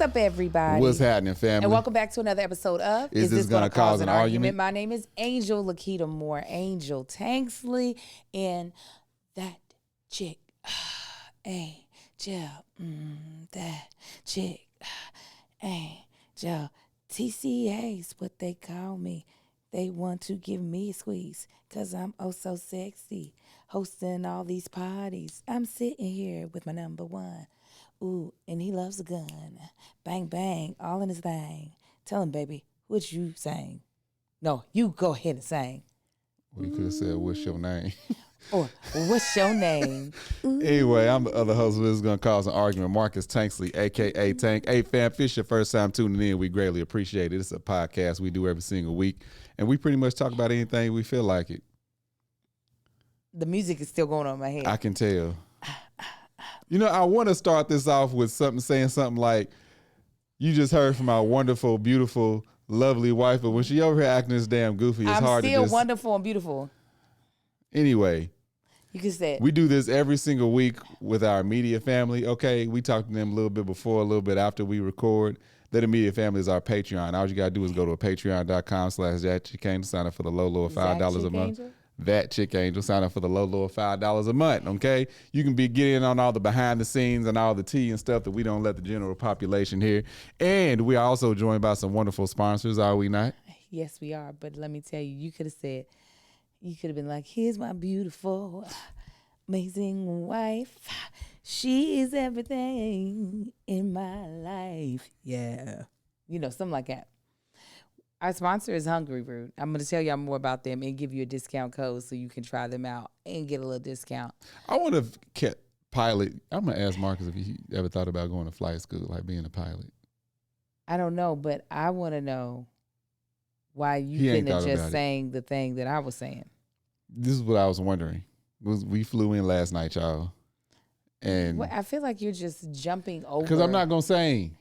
What's up, everybody? What's happening, family? And welcome back to another episode of Is This Gonna Cause an Argument? My name is Angel Lakita Moore, Angel Tanksley, and that chick, Angel, that chick, Angel. TCA's what they call me. They want to give me a squeeze, cause I'm oh so sexy, hosting all these parties. I'm sitting here with my number one. Ooh, and he loves a gun. Bang, bang, all in his thing. Tell him, baby, what you saying? No, you go ahead and sing. Well, you could have said, what's your name? Or, what's your name? Anyway, I'm the other host. This is going to cause an argument. Marcus Tanksley, a.k.a. Tank. Hey, fam, if it's your first time tuning in, we greatly appreciate it. It's a podcast we do every single week, and we pretty much talk about anything we feel like it. The music is still going on in my head. I can tell. You know, I want to start this off with saying something like, you just heard from our wonderful, beautiful, lovely wife, but when she over here acting this damn goofy, it's hard to just... I'm still wonderful and beautiful. Anyway, you can say it. We do this every single week with our immediate family. Okay, we talk to them a little bit before, a little bit after we record. That immediate family is our Patreon. All you got to do is go to patreon.com/thatchickangel, sign up for the low of $5 a month. That Chick Angel, sign up for the low of $5 a month, okay? You can be getting on all the behind the scenes and all the tea and stuff that we don't let the general population hear. And we are also joined by some wonderful sponsors, are we not? Yes, we are. But let me tell you, you could have been like, here's my beautiful, amazing wife. She is everything in my life. Yeah. You know, something like that. Our sponsor is Hungry Root. I'm going to tell y'all more about them and give you a discount code so you can try them out and get a little discount. I want to pilot. I'm going to ask Marcus if he ever thought about going to flight school, like being a pilot. I don't know, but I want to know why you couldn't have just saying the thing that I was saying. This is what I was wondering. We flew in last night, y'all. And well, I feel like you're just jumping over. Because I'm not going to sing.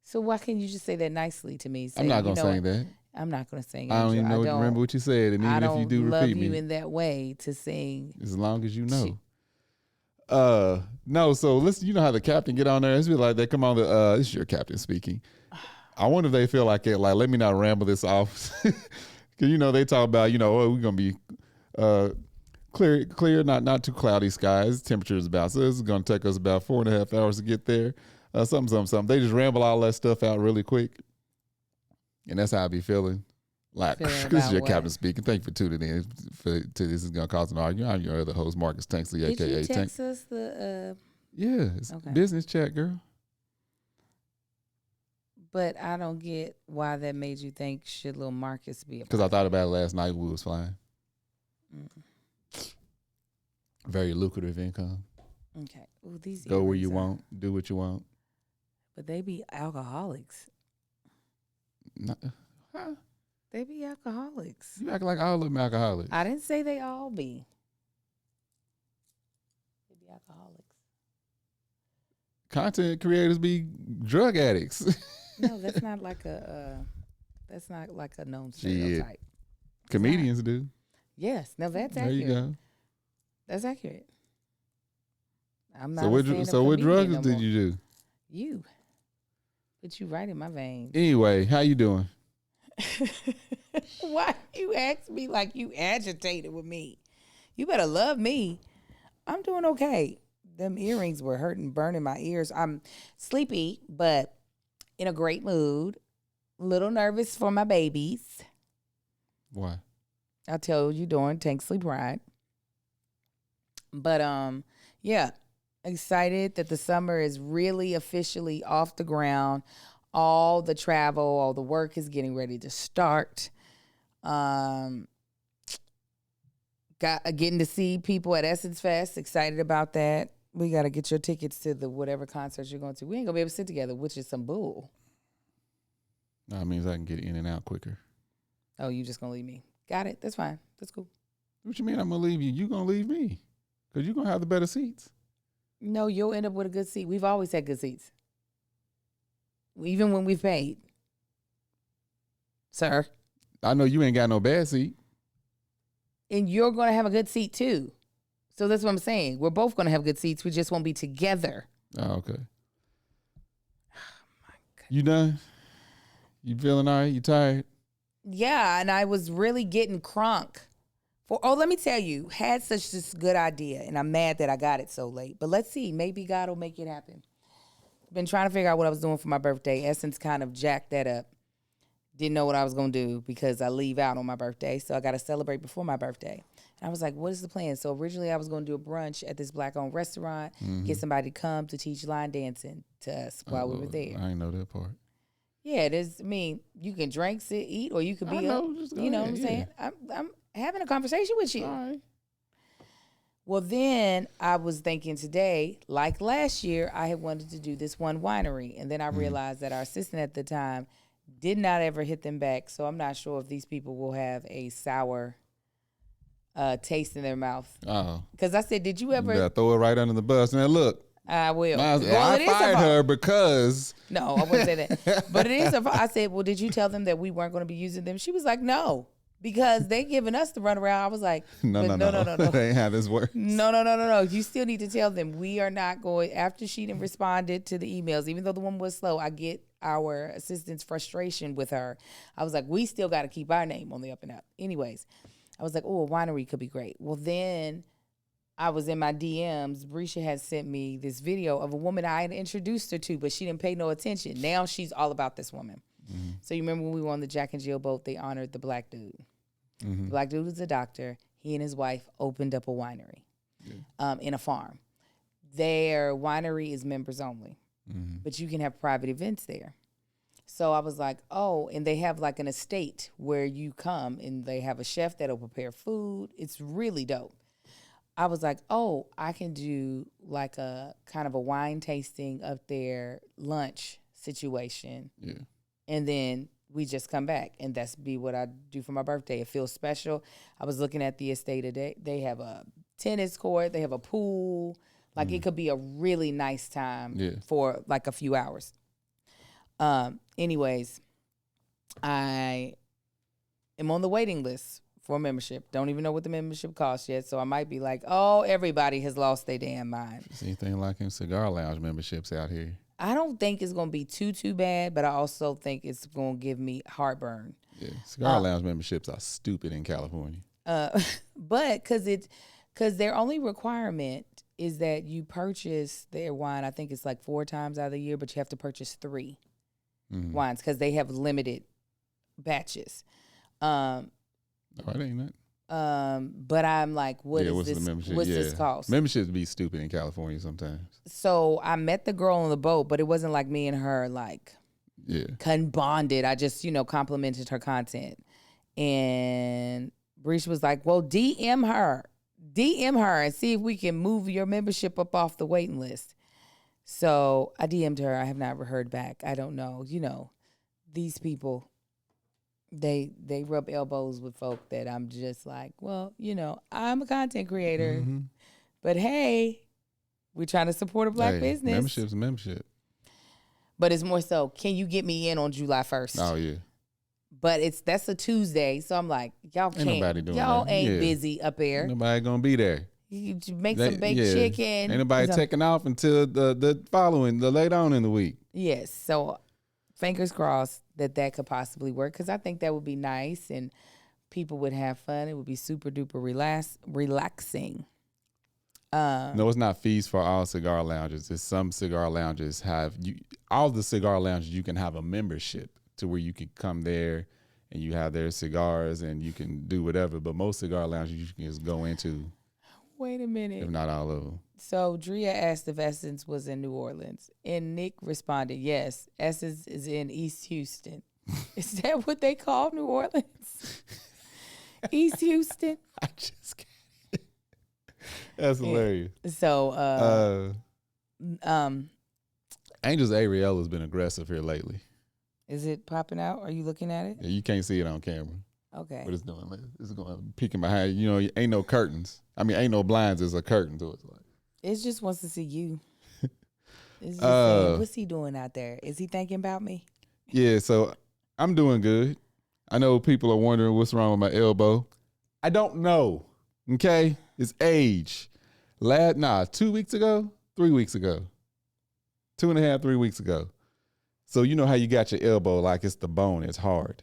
So why can't you just say that nicely to me? Say, I'm not going to sing that. I'm not going to sing. I don't even remember what you said. And even if you do repeat me. I don't love you in that way to sing. As long as you know. No, so listen, you know how the captain get on there? It's be like they come on this is your captain speaking. I wonder if they feel like it, like, let me not ramble this off. Because, you know, they talk about, you know, we're going to be clear, not too cloudy skies. Temperature is about, so this is going to take us about 4.5 hours to get there. Something. They just ramble all that stuff out really quick. And that's how I be feeling. Like, this is your captain speaking. Thank you for tuning in to This Is Gonna Cause an Argument. I'm your other host, Marcus Tanksley, a.k.a. Did you text us the... Yeah, it's business chat, girl. But I don't get why that made you think should little Marcus be a... Because I thought about it last night when we was flying. Very lucrative income. Okay. Ooh, these go where you want, do what you want. But they be alcoholics. Huh? They be alcoholics. You act like all of them alcoholics. I didn't say they all be. They be alcoholics. Content creators be drug addicts. No, that's not like a known stereotype. Comedians do. Yes. No, that's accurate. There you go. That's accurate. I'm not. So what drugs did you do? You. Put you right in my veins. Anyway, how you doing? Why you ask me like you agitated with me? You better love me. I'm doing okay. Them earrings were hurting, burning my ears. I'm sleepy, but in a great mood. A little nervous for my babies. Why? I told you during Tanksley Pride. But yeah, excited that the summer is really officially off the ground. All the travel, all the work is getting ready to start. Getting to see people at Essence Fest. Excited about that. We got to get your tickets to the whatever concert you're going to. We ain't going to be able to sit together, which is some bull. No, it means I can get in and out quicker. Oh, you just going to leave me. Got it. That's fine. That's cool. What you mean I'm going to leave you? You going to leave me. Because you're going to have the better seats. No, you'll end up with a good seat. We've always had good seats. Even when we've paid. Sir. I know you ain't got no bad seat. And you're going to have a good seat too. So that's what I'm saying. We're both going to have good seats. We just won't be together. Oh, okay. Oh, my You done? You feeling all right? You tired? Yeah, and I was really getting crunk. Let me tell you, had such this good idea, and I'm mad that I got it so late. But let's see, maybe God will make it happen. Been trying to figure out what I was doing for my birthday. Essence kind of jacked that up. Didn't know what I was going to do because I leave out on my birthday. So I got to celebrate before my birthday. And I was like, what is the plan? So originally I was going to do a brunch at this black-owned restaurant, get somebody to come to teach line dancing to us while we were there. I didn't know that part. Yeah, it is. I mean, you can drink, sit, eat, or you could be up. You know what I'm saying? I'm having a conversation with you. All right. Well, then I was thinking today, like last year, I had wanted to do this one winery. And then I realized that our assistant at the time did not ever hit them back. So I'm not sure if these people will have a sour taste in their mouth. Oh. Because I said, did you ever? You gotta throw it right under the bus. Now, look. I will. I fired her because. No, I wouldn't say that. But it is. I said, well, did you tell them that we weren't going to be using them? She was like, no. Because they giving us the runaround. I was like, no. That ain't how this works. No. You still need to tell them we are not going. After she didn't responded to the emails, even though the woman was slow, I get our assistant's frustration with her. I was like, we still got to keep our name on the up and up. Anyways, I was like, oh, a winery could be great. Well, then I was in my DMs. Brisha had sent me this video of a woman I had introduced her to, but she didn't pay no attention. Now she's all about this woman. Mm-hmm. So you remember when we were on the Jack and Jill boat, they honored the black dude. Mm-hmm. The black dude was a doctor. He and his wife opened up a winery in a farm. Their winery is members only, but you can have private events there. So I was like, oh, and they have like an estate where you come and they have a chef that'll prepare food. It's really dope. I was like, oh, I can do like a kind of a wine tasting up there, lunch situation. Yeah. And then we just come back, and that's be what I do for my birthday. It feels special. I was looking at the estate today. They have a tennis court. They have a pool. Like it could be a really nice time for like a few hours. Anyways, I am on the waiting list for membership. Don't even know what the membership costs yet. So I might be like, oh, everybody has lost their damn mind. Is anything like in cigar lounge memberships out here? I don't think it's going to be too bad, but I also think it's going to give me heartburn. Yeah, cigar lounge memberships are stupid in California. But because their only requirement is that you purchase their wine. I think it's like 4 times out of the year, but you have to purchase 3 wines because they have limited batches. Oh, it ain't that. But I'm like, what is this? What's this cost? Memberships be stupid in California sometimes. So I met the girl on the boat, but it wasn't like me and her like bonded. I just, complimented her content. And Breach was like, well, DM her and see if we can move your membership up off the waiting list. So I DM'd her. I have not heard back. I don't know. These people, they rub elbows with folk that I'm just like, well, I'm a content creator, but hey, we're trying to support a black business. Membership's a membership. But it's more so, can you get me in on July 1st? Oh, yeah. But that's a Tuesday, so I'm like, y'all can't. Ain't nobody doing y'all that. ain't busy up there. Ain't nobody gonna be there. You make some baked chicken. Ain't nobody taking off until the following, the later on in the week. Yes, so fingers crossed that could possibly work, because I think that would be nice and people would have fun. It would be super duper relaxing. No, it's not fees for all cigar lounges. It's some cigar lounges all the cigar lounges you can have a membership to where you can come there and you have their cigars and you can do whatever. But most cigar lounges you can just go into. Wait a minute. If not all of them. So Drea asked if Essence was in New Orleans, and Nick responded, yes, Essence is in East Houston. Is that what they call New Orleans? East Houston? I just can't. That's hilarious. So, Angel's Ariel has been aggressive here lately. Is it popping out? Are you looking at it? Yeah, you can't see it on camera. Okay. What it's doing, it's going peeking behind. Ain't no curtains. I mean, ain't no blinds. There's a curtain to it. It just wants to see you. It's just saying, what's he doing out there? Is he thinking about me? Yeah. So I'm doing good. I know people are wondering what's wrong with my elbow. I don't know. Okay, it's age. 2 weeks ago, 3 weeks ago, 2.5, 3 weeks ago, So you know how you got your elbow, like it's the bone, it's hard.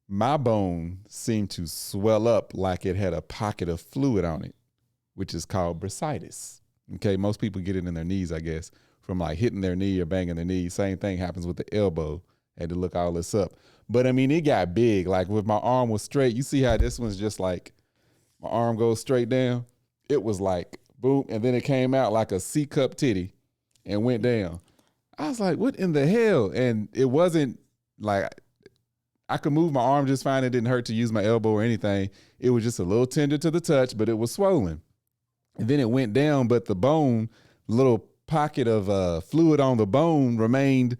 My bone seemed to swell up like it had a pocket of fluid on it, which is called bursitis. Okay, most people get it in their knees, I guess, from like hitting their knee or banging their knee. Same thing happens with the elbow. Had to look all this up. But I mean, it got big. Like with my arm was straight. You see how this one's just like my arm goes straight down? It was like boom, and then it came out like a C cup titty and went down. I was like, what in the hell? And it wasn't like I could move my arm just fine. It didn't hurt to use my elbow or anything. It was just a little tender to the touch, but it was swollen. And then it went down, but the bone, little pocket of fluid on the bone remained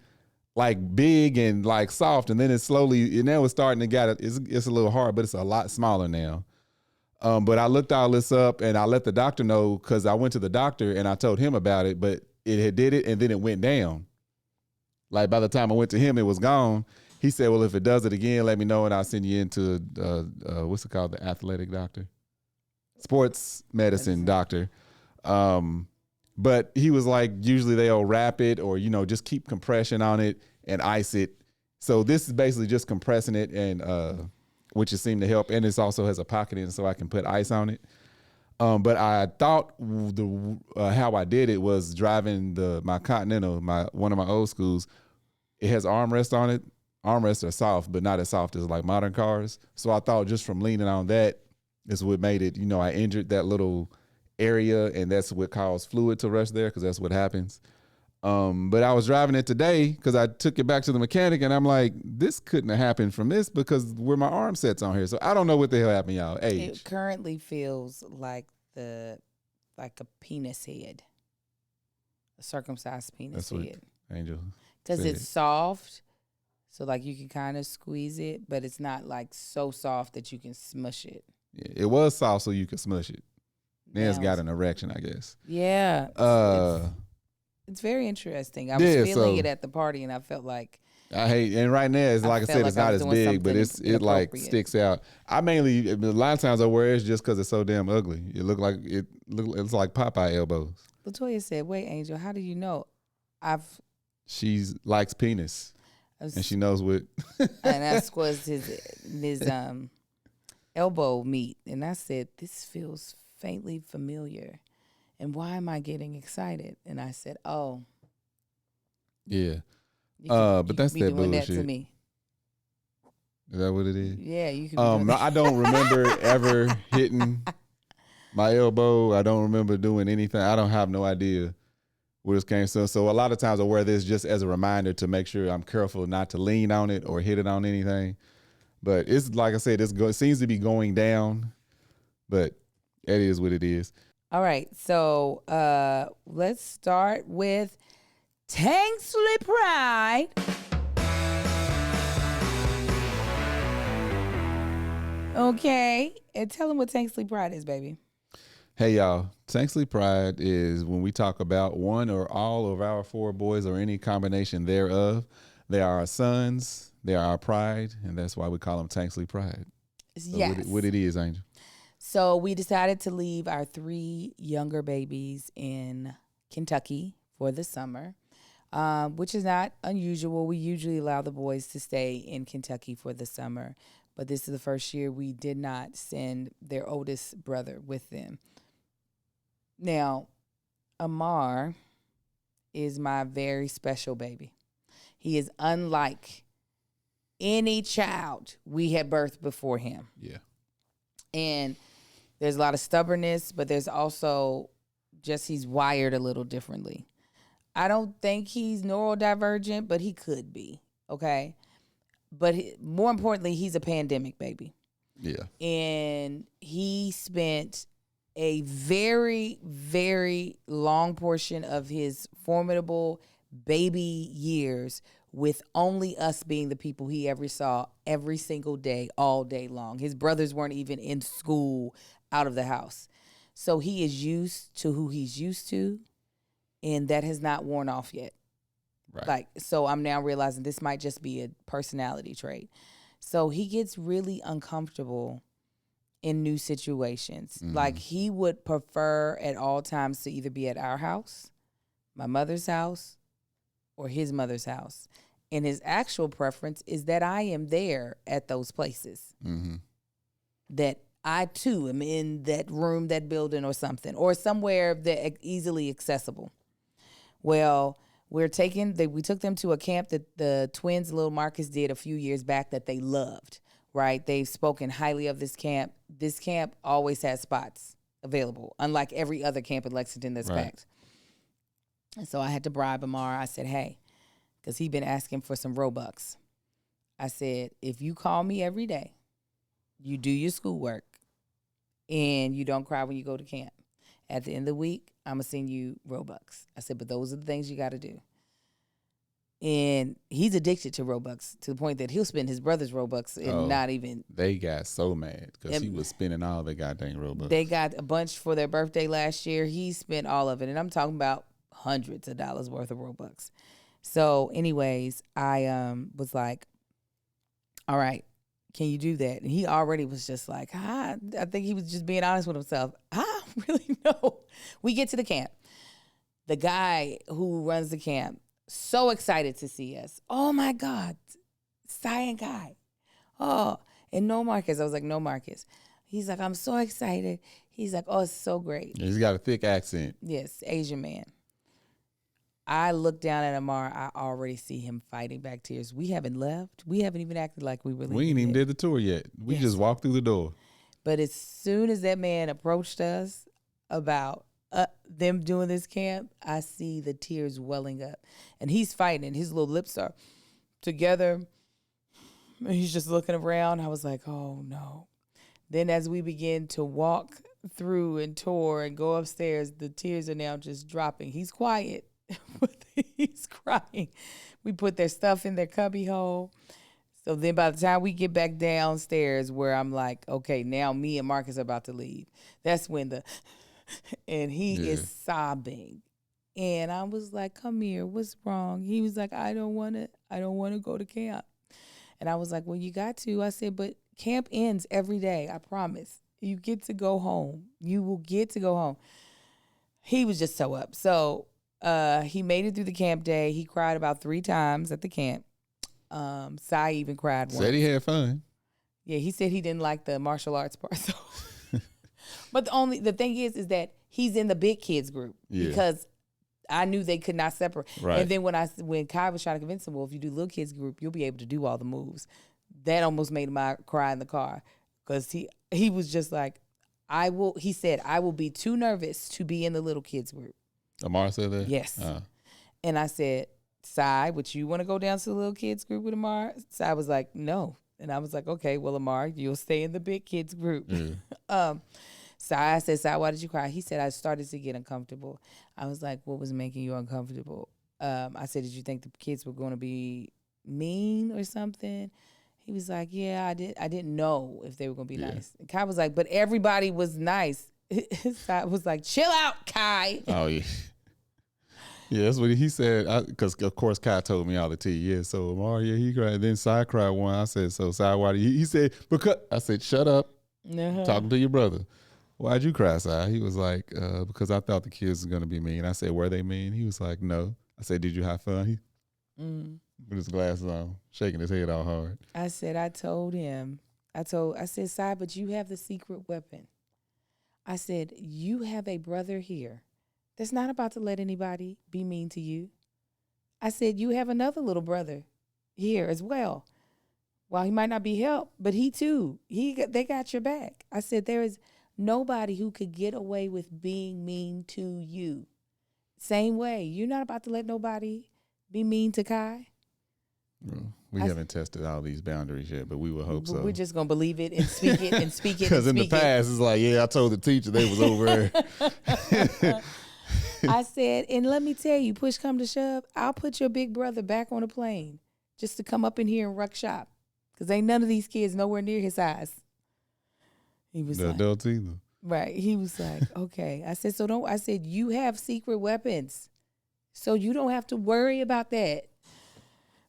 like big and like soft. And then it slowly, and now it's starting to get it. It's a little hard, but it's a lot smaller now. But I looked all this up and I let the doctor know because I went to the doctor and I told him about it, but it had did it and then it went down. Like by the time I went to him, it was gone. He said, well, if it does it again, let me know and I'll send you into, what's it called? The athletic doctor? Sports medicine doctor. But he was like, usually they'll wrap it or, you know, just keep compression on it and ice it. So this is basically just compressing it and, which has seemed to help. And this also has a pocket in it so I can put ice on it. But I thought how I did it was driving my Continental, one of my old schools. It has armrest on it. Armrests are soft, but not as soft as like modern cars. So I thought just from leaning on that is what made it, you know, I injured that little area and that's what caused fluid to rush there because that's what happens. But I was driving it today because I took it back to the mechanic and I'm like, this couldn't have happened from this because where my arm sets on here. So I don't know what the hell happened, y'all. Age. It currently feels like a penis head, a circumcised penis head. Angel. Because it's soft, so like you can kind of squeeze it, but it's not like so soft that you can smush it. Yeah, it was soft so you could smush it. Then it's got an erection, I guess. Yeah. It's very interesting. I was feeling it at the party, and I felt like I hate. And right now, it's like I said, it's not as big, but it like sticks out. I mainly a lot of times I wear it just because it's so damn ugly. It look like it's like Popeye elbows. Latoya said, "Wait, Angel, how do you know?" She likes penis, and she knows what. And that was his elbow meat, and I said, "This feels faintly familiar." And why am I getting excited? And I said, "Oh, yeah." But that's that bullshit. That to me. Is that what it is? Yeah, you can. No, I don't remember ever hitting my elbow. I don't remember doing anything. I don't have no idea where this came from. So a lot of times I wear this just as a reminder to make sure I'm careful not to lean on it or hit it on anything. But it's like I said, it seems to be going down, but it is what it is. All right, so let's start with Tanksley Pride. Okay, and tell them what Tanksley Pride is, baby. Hey, y'all. Tanksley Pride is when we talk about one or all of our 4 boys or any combination thereof. They are our sons, they are our pride, and that's why we call them Tanksley Pride. So yes. What it is, Angel. So we decided to leave our 3 younger babies in Kentucky for the summer, which is not unusual. We usually allow the boys to stay in Kentucky for the summer, but this is the first year we did not send their oldest brother with them. Now, Amar is my very special baby. He is unlike any child we had birthed before him. Yeah. And there's a lot of stubbornness, but there's also just he's wired a little differently. I don't think he's neurodivergent, but he could be, okay? But more importantly, he's a pandemic baby. Yeah. And he spent a very, very long portion of his formidable baby years with only us being the people he ever saw every single day, all day long. His brothers weren't even in school, out of the house. So he is used to who he's used to, and that has not worn off yet. Right. So I'm now realizing this might just be a personality trait. So he gets really uncomfortable in new situations. Mm-hmm. Like he would prefer at all times to either be at our house, my mother's house, or his mother's house. And his actual preference is that I am there at those places. Mm-hmm. That I too am in that room, that building, or something, or somewhere that easily accessible. Well, we took them to a camp that the twins, little Marcus, did a few years back that they loved. Right? They've spoken highly of this camp. This camp always has spots available, unlike every other camp in Lexington that's packed. And so I had to bribe Amar. I said, hey, because he'd been asking for some Robux. I said, if you call me every day, you do your schoolwork, and you don't cry when you go to camp, at the end of the week, I'm going to send you Robux. I said, but those are the things you got to do. And he's addicted to Robux to the point that he'll spend his brother's Robux and not even. They got so mad because he was spending all their goddamn Robux. They got a bunch for their birthday last year. He spent all of it. And I'm talking about hundreds of dollars worth of Robux. So anyways, I was like, all right, can you do that? And he already was just like, I think he was just being honest with himself. I really know. We get to the camp. The guy who runs the camp, so excited to see us. Oh my God, Cy and Guy. Oh, and no Marcus. I was like, no Marcus. He's like, I'm so excited. He's like, oh, it's so great. He's got a thick accent. Yes, Asian man. I look down at Amar. I already see him fighting back tears. We haven't left. We haven't even acted like we really. We ain't even did the tour yet. We just walked through the door. But as soon as that man approached us about them doing this camp, I see the tears welling up. And he's fighting, and his little lips are together. And he's just looking around. I was like, oh, no. Then as we begin to walk through and tour and go upstairs, the tears are now just dropping. He's quiet, but he's crying. We put their stuff in their cubby hole. So then by the time we get back downstairs where I'm like, okay, now me and Marcus are about to leave. That's when and he is sobbing. And I was like, come here, what's wrong? He was like, I don't want to go to camp. And I was like, well, you got to. I said, but camp ends every day, I promise. You get to go home. You will get to go home. He was just so up. So he made it through the camp day. He cried about 3 times at the camp. Cy even cried once. Said he had fun. Yeah, he said he didn't like the martial arts part. So. But the thing is that he's in the big kids group because I knew they could not separate. Right. And then when Kai was trying to convince him, well, if you do little kids group, you'll be able to do all the moves. That almost made him cry in the car because he was just like, he said, I will be too nervous to be in the little kids group. Amar said that? Yes. And I said, Cy, would you want to go down to the little kids group with Amar? Cy was like, no. And I was like, okay, well, Amar, you'll stay in the big kids group. Yeah. I said, Cy, why did you cry? He said, I started to get uncomfortable. I was like, what was making you uncomfortable? I said, did you think the kids were going to be mean or something? He was like, yeah, I didn't know if they were going to be nice. And Kai was like, but everybody was nice. Cy was like, chill out, Kai. Oh, yeah. Yeah, that's what he said. Because, of course, Kai told me all the tea. Yeah, so Amar, he cried. Then Cy cried one. I said, so Cy, why did he said, because I said, shut up. Talking to your brother. Why'd you cry, Cy? He was like, because I thought the kids were going to be mean. I said, were they mean? He was like, no. I said, did you have fun? With his glasses on, shaking his head all hard. I said, I said, Cy, but you have the secret weapon. I said, you have a brother here that's not about to let anybody be mean to you. I said, you have another little brother here as well. While he might not be helped, but he too, they got your back. I said, there is nobody who could get away with being mean to you. Same way, you're not about to let nobody be mean to Kai. We haven't tested all these boundaries yet, but we will hope so. We're just going to believe it and speak it and speak it. Because in the past, it's like, yeah, I told the teacher they was over there. I said, and let me tell you, push come to shove, I'll put your big brother back on a plane just to come up in here and ruck shop. Because ain't none of these kids nowhere near his size. He was like, adults either. Right. He was like, okay. I said, I said, you have secret weapons. So you don't have to worry about that.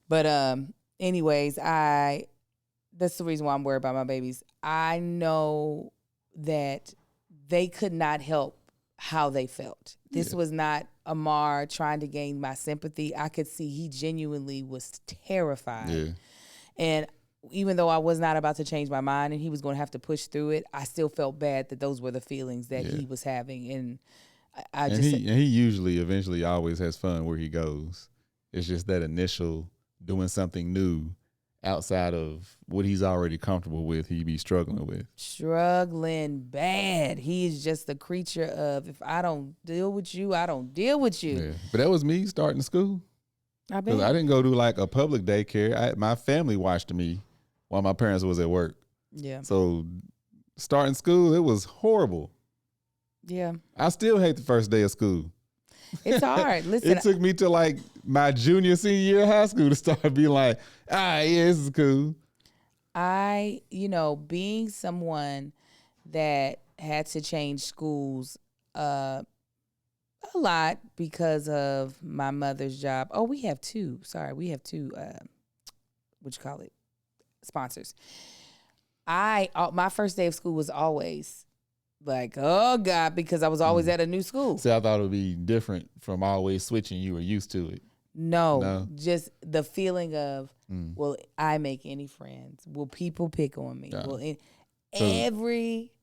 But anyways, that's the reason why I'm worried about my babies. I know that they could not help how they felt. This was not Amar trying to gain my sympathy, I could see he genuinely was terrified. Yeah. And even though I was not about to change my mind and he was going to have to push through it, I still felt bad that those were the feelings that he was having. And he usually eventually always has fun where he goes. It's just that initial doing something new outside of what he's already comfortable with, he be struggling with. Struggling bad. He's just a creature of, if I don't deal with you, I don't deal with you. Yeah. But that was me starting school. I bet. Because I didn't go to like a public daycare. My family watched me while my parents was at work. Yeah. So starting school, it was horrible. Yeah. I still hate the first day of school. It's hard. Listen. It took me to like my junior, senior year of high school to start being like, yeah, this is cool. Being someone that had to change schools a lot because of my mother's job. Oh, we have two. Sorry, we have two, sponsors. My first day of school was always like, oh God, because I was always at a new school. See, I thought it would be different from always switching. You were used to it. No, just the feeling of, will I make any friends? Will people pick on me? Every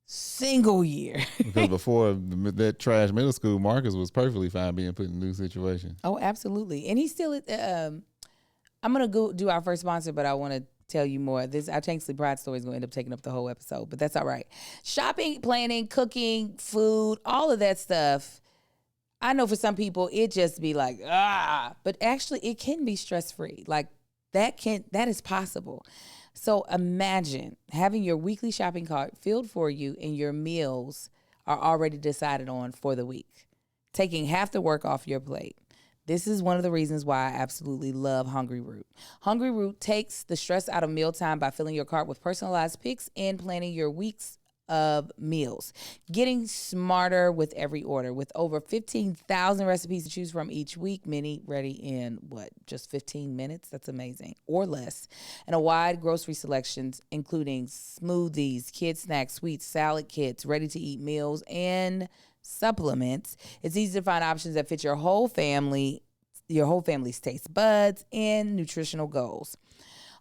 single year. Because before that trash middle school, Marcus was perfectly fine being put in a new situation. Oh, absolutely. And he's still, I'm going to go do our first sponsor, but I want to tell you more. Our Tanksley Pride story is going to end up taking up the whole episode, but that's all right. Shopping, planning, cooking, food, all of that stuff. I know for some people it just be like, but actually it can be stress-free. Like that is possible. So imagine having your weekly shopping cart filled for you and your meals are already decided on for the week, taking half the work off your plate. This is one of the reasons why I absolutely love Hungry Root. Hungry Root takes the stress out of mealtime by filling your cart with personalized picks and planning your weeks of meals. Getting smarter with every order. With over 15,000 recipes to choose from each week, many ready in, just 15 minutes? That's amazing. Or less. And a wide grocery selections, including smoothies, kid snacks, sweets, salad kits, ready-to-eat meals, and supplements. It's easy to find options that fit your whole family's taste buds and nutritional goals.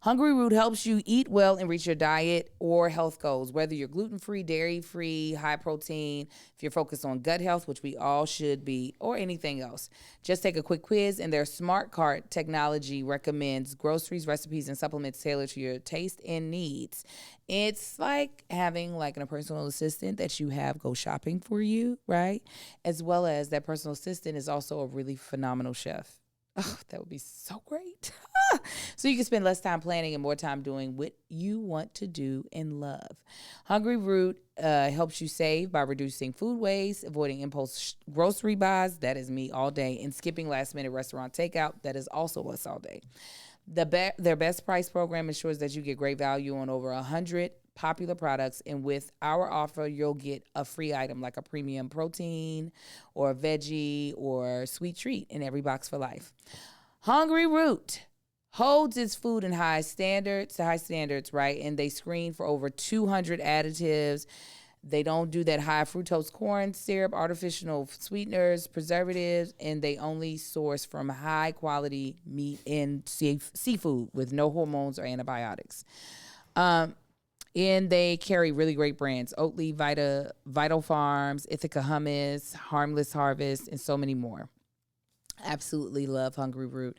Hungry Root helps you eat well and reach your diet or health goals, whether you're gluten-free, dairy-free, high protein, if you're focused on gut health, which we all should be, or anything else. Just take a quick quiz, and their smart cart technology recommends groceries, recipes, and supplements tailored to your taste and needs. It's like having like a personal assistant that you have go shopping for you, right? As well as that personal assistant is also a really phenomenal chef. Oh, that would be so great. So you can spend less time planning and more time doing what you want to do and love. Hungry Root helps you save by reducing food waste, avoiding impulse grocery buys, that is me all day, and skipping last-minute restaurant takeout, that is also us all day. Their best price program ensures that you get great value on over 100 popular products, and with our offer, you'll get a free item like a premium protein or a veggie or sweet treat in every box for life. Hungry Root holds its food in high standards, right? And they screen for over 200 additives. They don't do that high fructose corn syrup, artificial sweeteners, preservatives, and they only source from high quality meat and seafood with no hormones or antibiotics. And they carry really great brands: Oatly, Vital Farms, Ithaca Hummus, Harmless Harvest, and so many more. Absolutely love Hungry Root.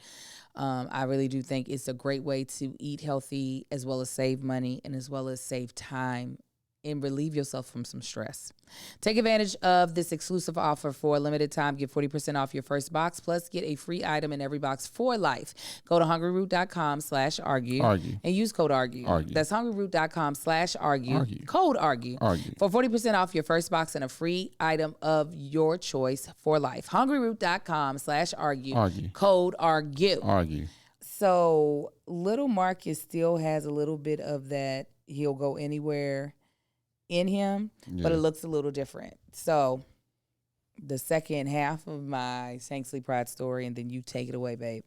I really do think it's a great way to eat healthy as well as save money and as well as save time and relieve yourself from some stress. Take advantage of this exclusive offer for a limited time. Get 40% off your first box, plus get a free item in every box for life. Go to hungryroot.com/argue and use code argue. That's hungryroot.com/argue. Code argue for 40% off your first box and a free item of your choice for life. hungryroot.com/argue. Code argue. So little Marcus still has a little bit of that he'll go anywhere in him, but it looks a little different. So the second half of my Tanksley Pride story, and then you take it away, babe,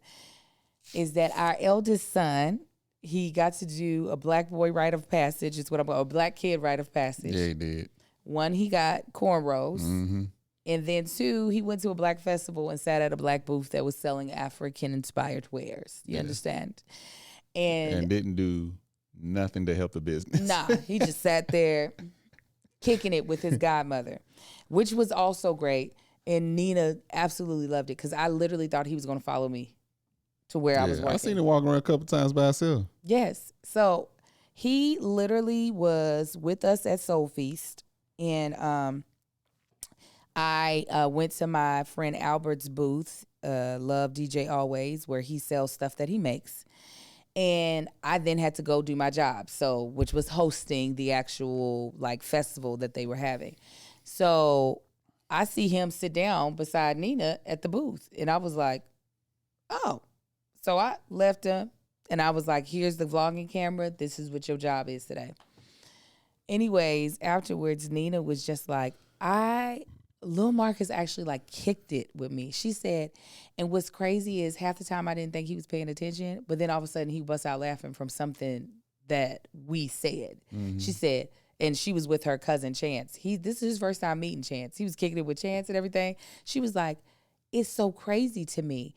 is that our eldest son, he got to do a black boy rite of passage. It's what I'm a black kid rite of passage. Yeah, he did. One, he got cornrows, And then 2, he went to a black festival and sat at a black booth that was selling African-inspired wares. You understand? And didn't do nothing to help the business. Nah, he just sat there kicking it with his godmother, which was also great. And Nina absolutely loved it because I literally thought he was going to follow me to where I was working. I seen him walking around a couple times by himself. Yes. So he literally was with us at Soul Feast. And I went to my friend Albert's booth, Love DJ Always, where he sells stuff that he makes. And I then had to go do my job, which was hosting the actual like festival that they were having. So I see him sit down beside Nina at the booth, and I was like, oh. So I left him, and I was like, here's the vlogging camera. This is what your job is today. Anyways, afterwards, Nina was just like, Lil Marcus actually like kicked it with me. She said, and what's crazy is half the time I didn't think he was paying attention, but then all of a sudden he busts out laughing from something that we said. Mm-hmm. She said, and she was with her cousin Chance. This is his first time meeting Chance. He was kicking it with Chance and everything. She was like, it's so crazy to me.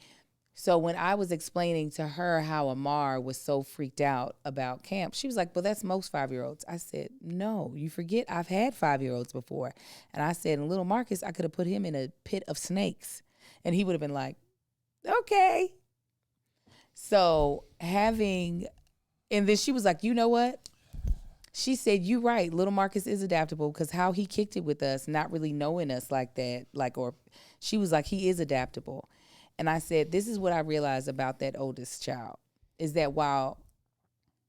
So when I was explaining to her how Amar was so freaked out about camp, she was like, well, that's most 5-year-olds. I said, no, you forget I've had 5-year-olds before. And I said, and little Marcus, I could have put him in a pit of snakes. And he would have been like, okay. So and then she was like, you know what? She said, you're right. Little Marcus is adaptable because how he kicked it with us, not really knowing us like that. She was like, he is adaptable. And I said, this is what I realized about that oldest child, is that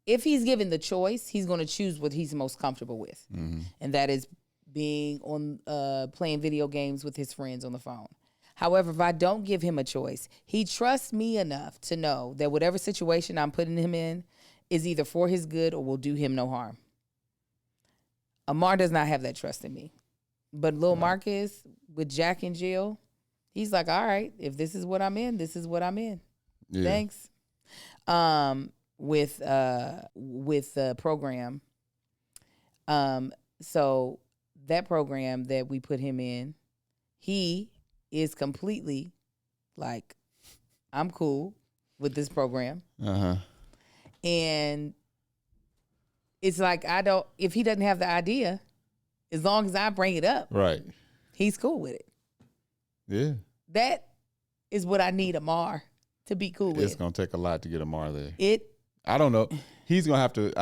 if he's given the choice, he's going to choose what he's most comfortable with. Mm-hmm. And that is being playing video games with his friends on the phone. However, if I don't give him a choice, he trusts me enough to know that whatever situation I'm putting him in is either for his good or will do him no harm. Amar does not have that trust in me. But Lil Marcus, with Jack and Jill, he's like, all right, if this is what I'm in, this is what I'm in. Yeah. Thanks. With the program. So that program that we put him in, he is completely like, I'm cool with this program. Uh-huh. And it's like, if he doesn't have the idea, as long as I bring it up, right, he's cool with it. Yeah. That is what I need Amar to be cool with. It's going to take a lot to get Amar there. I don't know. He's going to have to,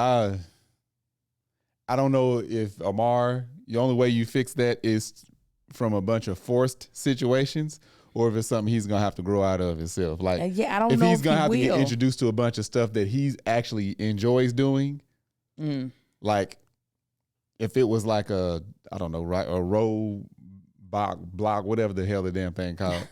I don't know if Amar, the only way you fix that is from a bunch of forced situations, or if it's something he's going to have to grow out of himself. Like, I don't know if he's going to have to get introduced to a bunch of stuff that he actually enjoys doing. Mm. Like, if it was like a row block, whatever the hell the damn thing called.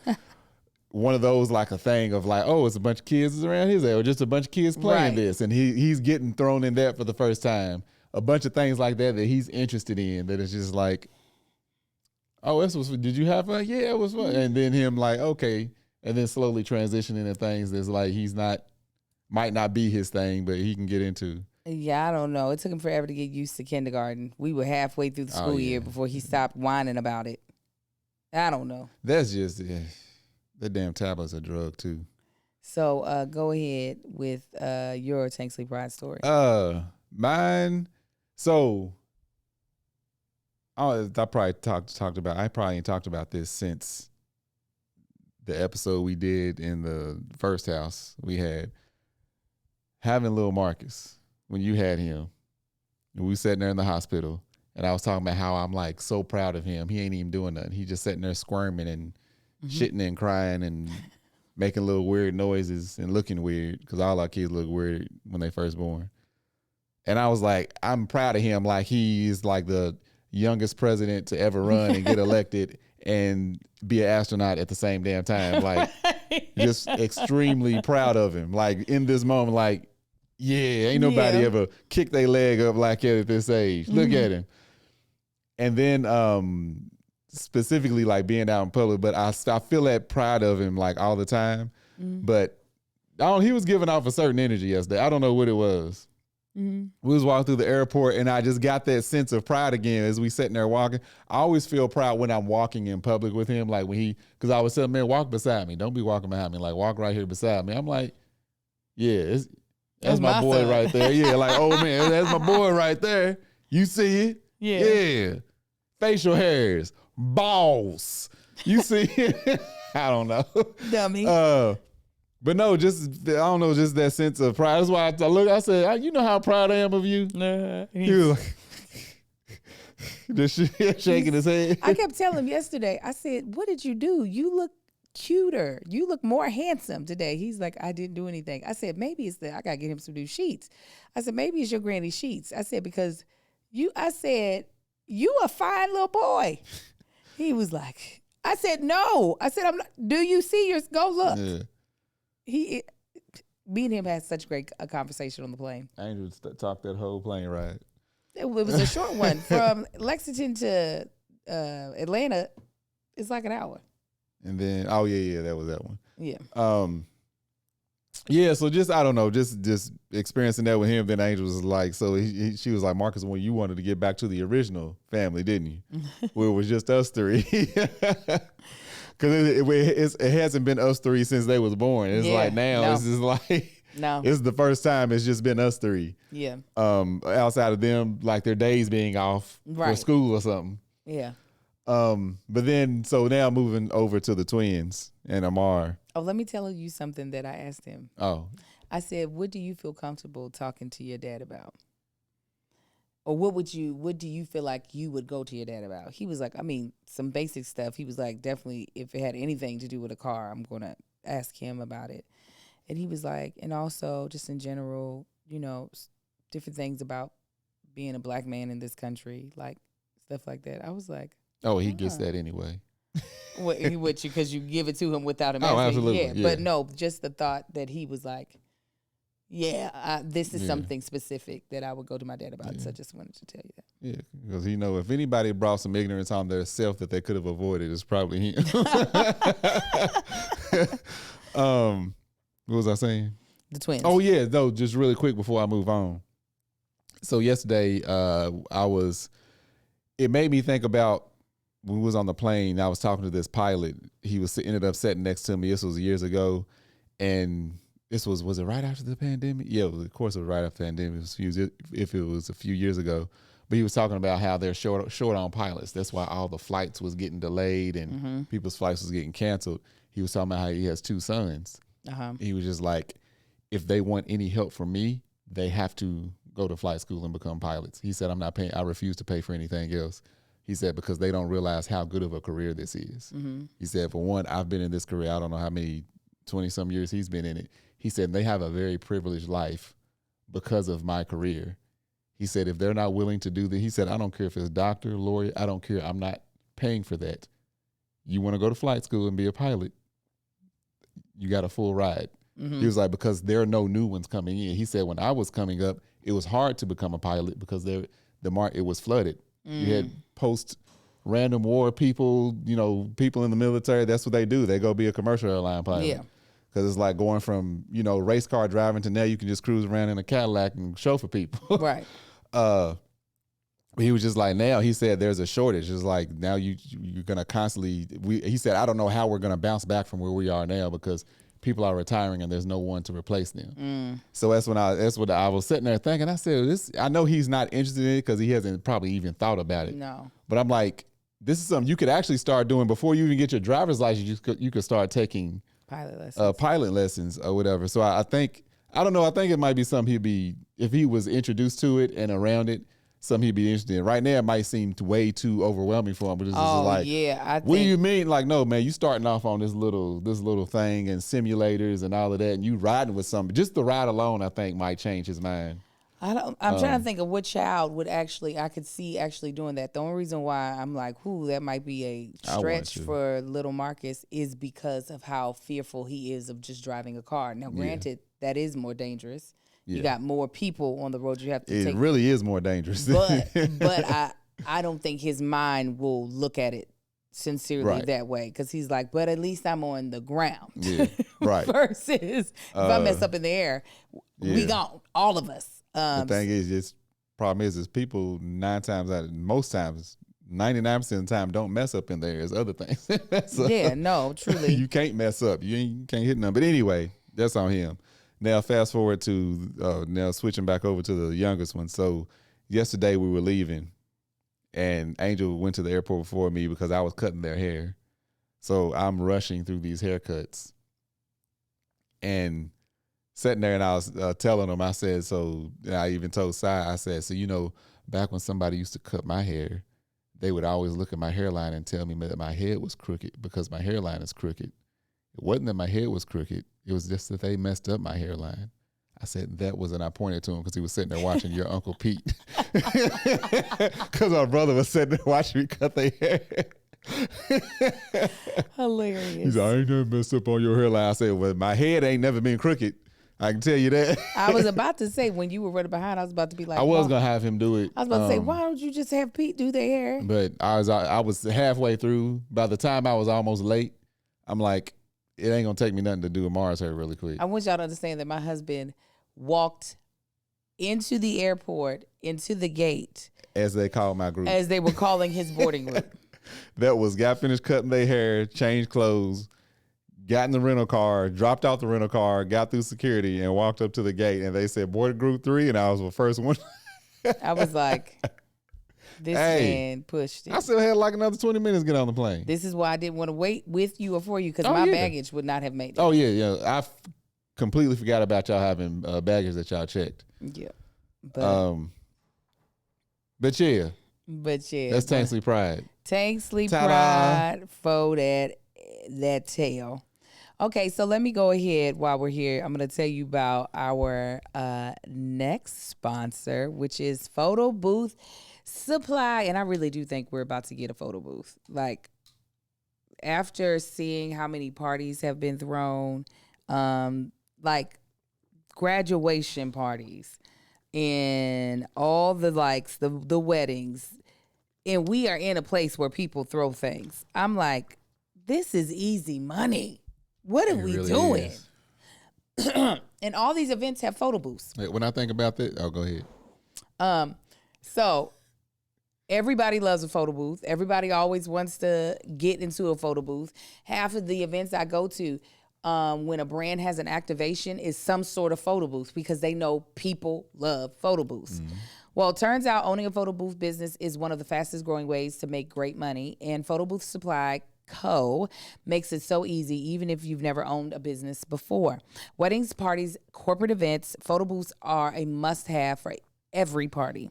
One of those, like a thing of like, oh, it's a bunch of kids around his age, or just a bunch of kids playing this. And he's getting thrown in that for the first time. A bunch of things like that he's interested in, that it's just like, oh, did you have fun? Yeah, it was fun. And then him like, okay. And then slowly transitioning to things that's like, might not be his thing, but he can get into. Yeah, I don't know. It took him forever to get used to kindergarten. We were halfway through the school year before he stopped whining about it. I don't know. That's just, the damn tablet's a drug too. So go ahead with your Tanksley Pride story. Mine. So I probably talked about. I probably ain't talked about this since the episode we did in the first house we had. Having little Marcus when you had him, and we sitting there in the hospital, and I was talking about how I'm like so proud of him. He ain't even doing nothing. He just sitting there squirming and shitting and crying and making little weird noises and looking weird, because all our kids look weird when they first born. And I was like, I'm proud of him. Like, he's like the youngest president to ever run and get elected and be an astronaut at the same damn time. Like, just extremely proud of him. Like, in this moment, like, yeah, ain't nobody ever kicked their leg up like that at this age. Look at him. And then specifically like being out in public, but I feel that pride of him like all the time. But he was giving off a certain energy yesterday. I don't know what it was. we was walking through the airport, and I just got that sense of pride again as we sitting there walking. I always feel proud when I'm walking in public with him, like when because I was telling man, walk beside me, don't be walking behind me, like walk right here beside me. I'm like, yeah, that's my boy son. right there. Yeah, like, oh man, that's my boy right there. You see it? Yeah. Facial hairs, balls. You see it? I don't know. Dummy. But no, just I don't know, just that sense of pride. That's why I said, you know how proud I am of you. He was like, just shaking his head. I kept telling him yesterday. I said, "What did you do? You look cuter. You look more handsome today." He's like, "I didn't do anything." I said, "Maybe it's I gotta get him some new sheets." I said, "Maybe it's your granny sheets." I said, "Because you a fine little boy." He was like, I said, "No." I said, "I'm not. Do you see yours? Go look." Yeah. Me and him had such great a conversation on the plane. Angel talked that whole plane ride. It was a short one from Lexington to Atlanta. It's like an hour. And then, that was that one. Yeah. Yeah. So just I don't know, just experiencing that with him. Then Angel was like, so she was like, Marcus, when you wanted to get back to the original family, didn't you? Where it was just us three. Because it hasn't been us three since they was born. It's like now it's just like it's the first time it's just been us three. Yeah. Outside of them, like their days being off for school or something. Yeah. But then so now moving over to the twins and Amar. Oh, let me tell you something that I asked him. Oh. I said, "What do you feel comfortable talking to your dad about?" Or what do you feel like you would go to your dad about? He was like, I mean, some basic stuff. He was like, definitely, if it had anything to do with a car, I'm going to ask him about it. And he was like, and also just in general, different things about being a black man in this country, like stuff like that. I was like, oh, he gets that anyway. He would you because you give it to him without him. Oh, absolutely. Yeah, but no, just the thought that he was like, this is something specific that I would go to my dad about. So I just wanted to tell you that. Yeah, because if anybody brought some ignorance on their self that they could have avoided, it's probably him. What was I saying? The twins. Oh yeah, no, just really quick before I move on. So yesterday, it made me think about when we was on the plane. I was talking to this pilot. He ended up sitting next to me. This was years ago, and this was it right after the pandemic? Yeah, of course it was right after the pandemic. If it was a few years ago. But he was talking about how they're short on pilots. That's why all the flights was getting delayed and people's flights was getting canceled. He was talking about how he has 2 sons. He was just like, if they want any help from me, they have to go to flight school and become pilots. He said, I'm not paying. I refuse to pay for anything else. He said, because they don't realize how good of a career this is. He said, for one, I've been in this career, I don't know how many 20-some years he's been in it. He said, they have a very privileged life because of my career. He said, if they're not willing to do that, he said, I don't care if it's doctor, lawyer, I don't care. I'm not paying for that. You want to go to flight school and be a pilot, you got a full ride. He was like, because there are no new ones coming in. He said, when I was coming up, it was hard to become a pilot because it was flooded. You had post-random war people, people in the military, that's what they do. They go be a commercial airline pilot. Yeah. Because it's like going from, race car driving to now you can just cruise around in a Cadillac and chauffeur people. Right. He was just like, now he said there's a shortage. It's like now you're going to constantly, he said, I don't know how we're going to bounce back from where we are now because people are retiring and there's no one to replace them. So that's what I was sitting there thinking. I said, I know he's not interested in it because he hasn't probably even thought about it. No. But I'm like, this is something you could actually start doing before you even get your driver's license. You could start taking pilot lessons or whatever. So I think it might be something if he was introduced to it and around it, something he'd be interested in. Right now, it might seem way too overwhelming for him. But it's just like, what do you mean? Like, no, man, you starting off on this little thing and simulators and all of that, and you riding with something. Just the ride alone, I think, might change his mind. I'm trying to think of what child I could see actually doing that. The only reason why I'm like, that might be a stretch for little Marcus is because of how fearful he is of just driving a car. Now, granted, that is more dangerous. Yeah. You got more people on the road you have to take. It really is more dangerous. But I don't think his mind will look at it sincerely that way because he's like, but at least I'm on the ground. Yeah, right. Versus if I mess up in the air, we gone, all of us. The thing is, just problem is people 99% of the time don't mess up in there as other things. So, yeah, no, truly. you can't mess up. You can't hit none. But anyway, that's on him. Now fast forward to now switching back over to the youngest one. So yesterday we were leaving, and Angel went to the airport before me because I was cutting their hair. So I'm rushing through these haircuts, and sitting there, and I was telling them, I said, so I even told Sai, I said, so back when somebody used to cut my hair, they would always look at my hairline and tell me that my head was crooked because my hairline is crooked. It wasn't that my head was crooked. It was just that they messed up my hairline. I said, that was, and I pointed to him because he was sitting there watching your Uncle Pete. Because my brother was sitting there watching me cut their hair. Hilarious. He's like, I ain't never messed up on your hairline. I said, well, my head ain't never been crooked. I can tell you that. I was about to say, when you were running behind, I was about to be like, I was going to have him do it. I was about to say, why don't you just have Pete do their hair? But I was halfway through. By the time I was almost late, I'm like, it ain't going to take me nothing to do Amara's hair really quick. I want y'all to understand that my husband walked into the airport, into the gate. As they call my group. As they were calling his boarding group. Got finished cutting their hair, changed clothes, got in the rental car, dropped out the rental car, got through security, and walked up to the gate. And they said, boarding group 3, and I was the first one. I was like, this man pushed it. I still had like another 20 minutes to get on the plane. This is why I didn't want to wait with you or for you, because my baggage would not have made it. Oh, yeah. I completely forgot about y'all having baggage that y'all checked. Yeah. But yeah. That's Tanksley Pride. Tanksley Pride for that tail. Okay, so let me go ahead while we're here. I'm going to tell you about our next sponsor, which is Photo Booth Supply. And I really do think we're about to get a photo booth. Like, after seeing how many parties have been thrown, like graduation parties and all the the weddings, and we are in a place where people throw things. I'm like, this is easy money. What are we really doing? And all these events have photo booths. When I think about that, go ahead. So everybody loves a photo booth. Everybody always wants to get into a photo booth. Half of the events I go to, when a brand has an activation, is some sort of photo booth because they know people love photo booths. Mm-hmm. Well, it turns out owning a photo booth business is one of the fastest growing ways to make great money, and Photo Booth Supply Co. makes it so easy, even if you've never owned a business before. Weddings, parties, corporate events, photo booths are a must-have for every party.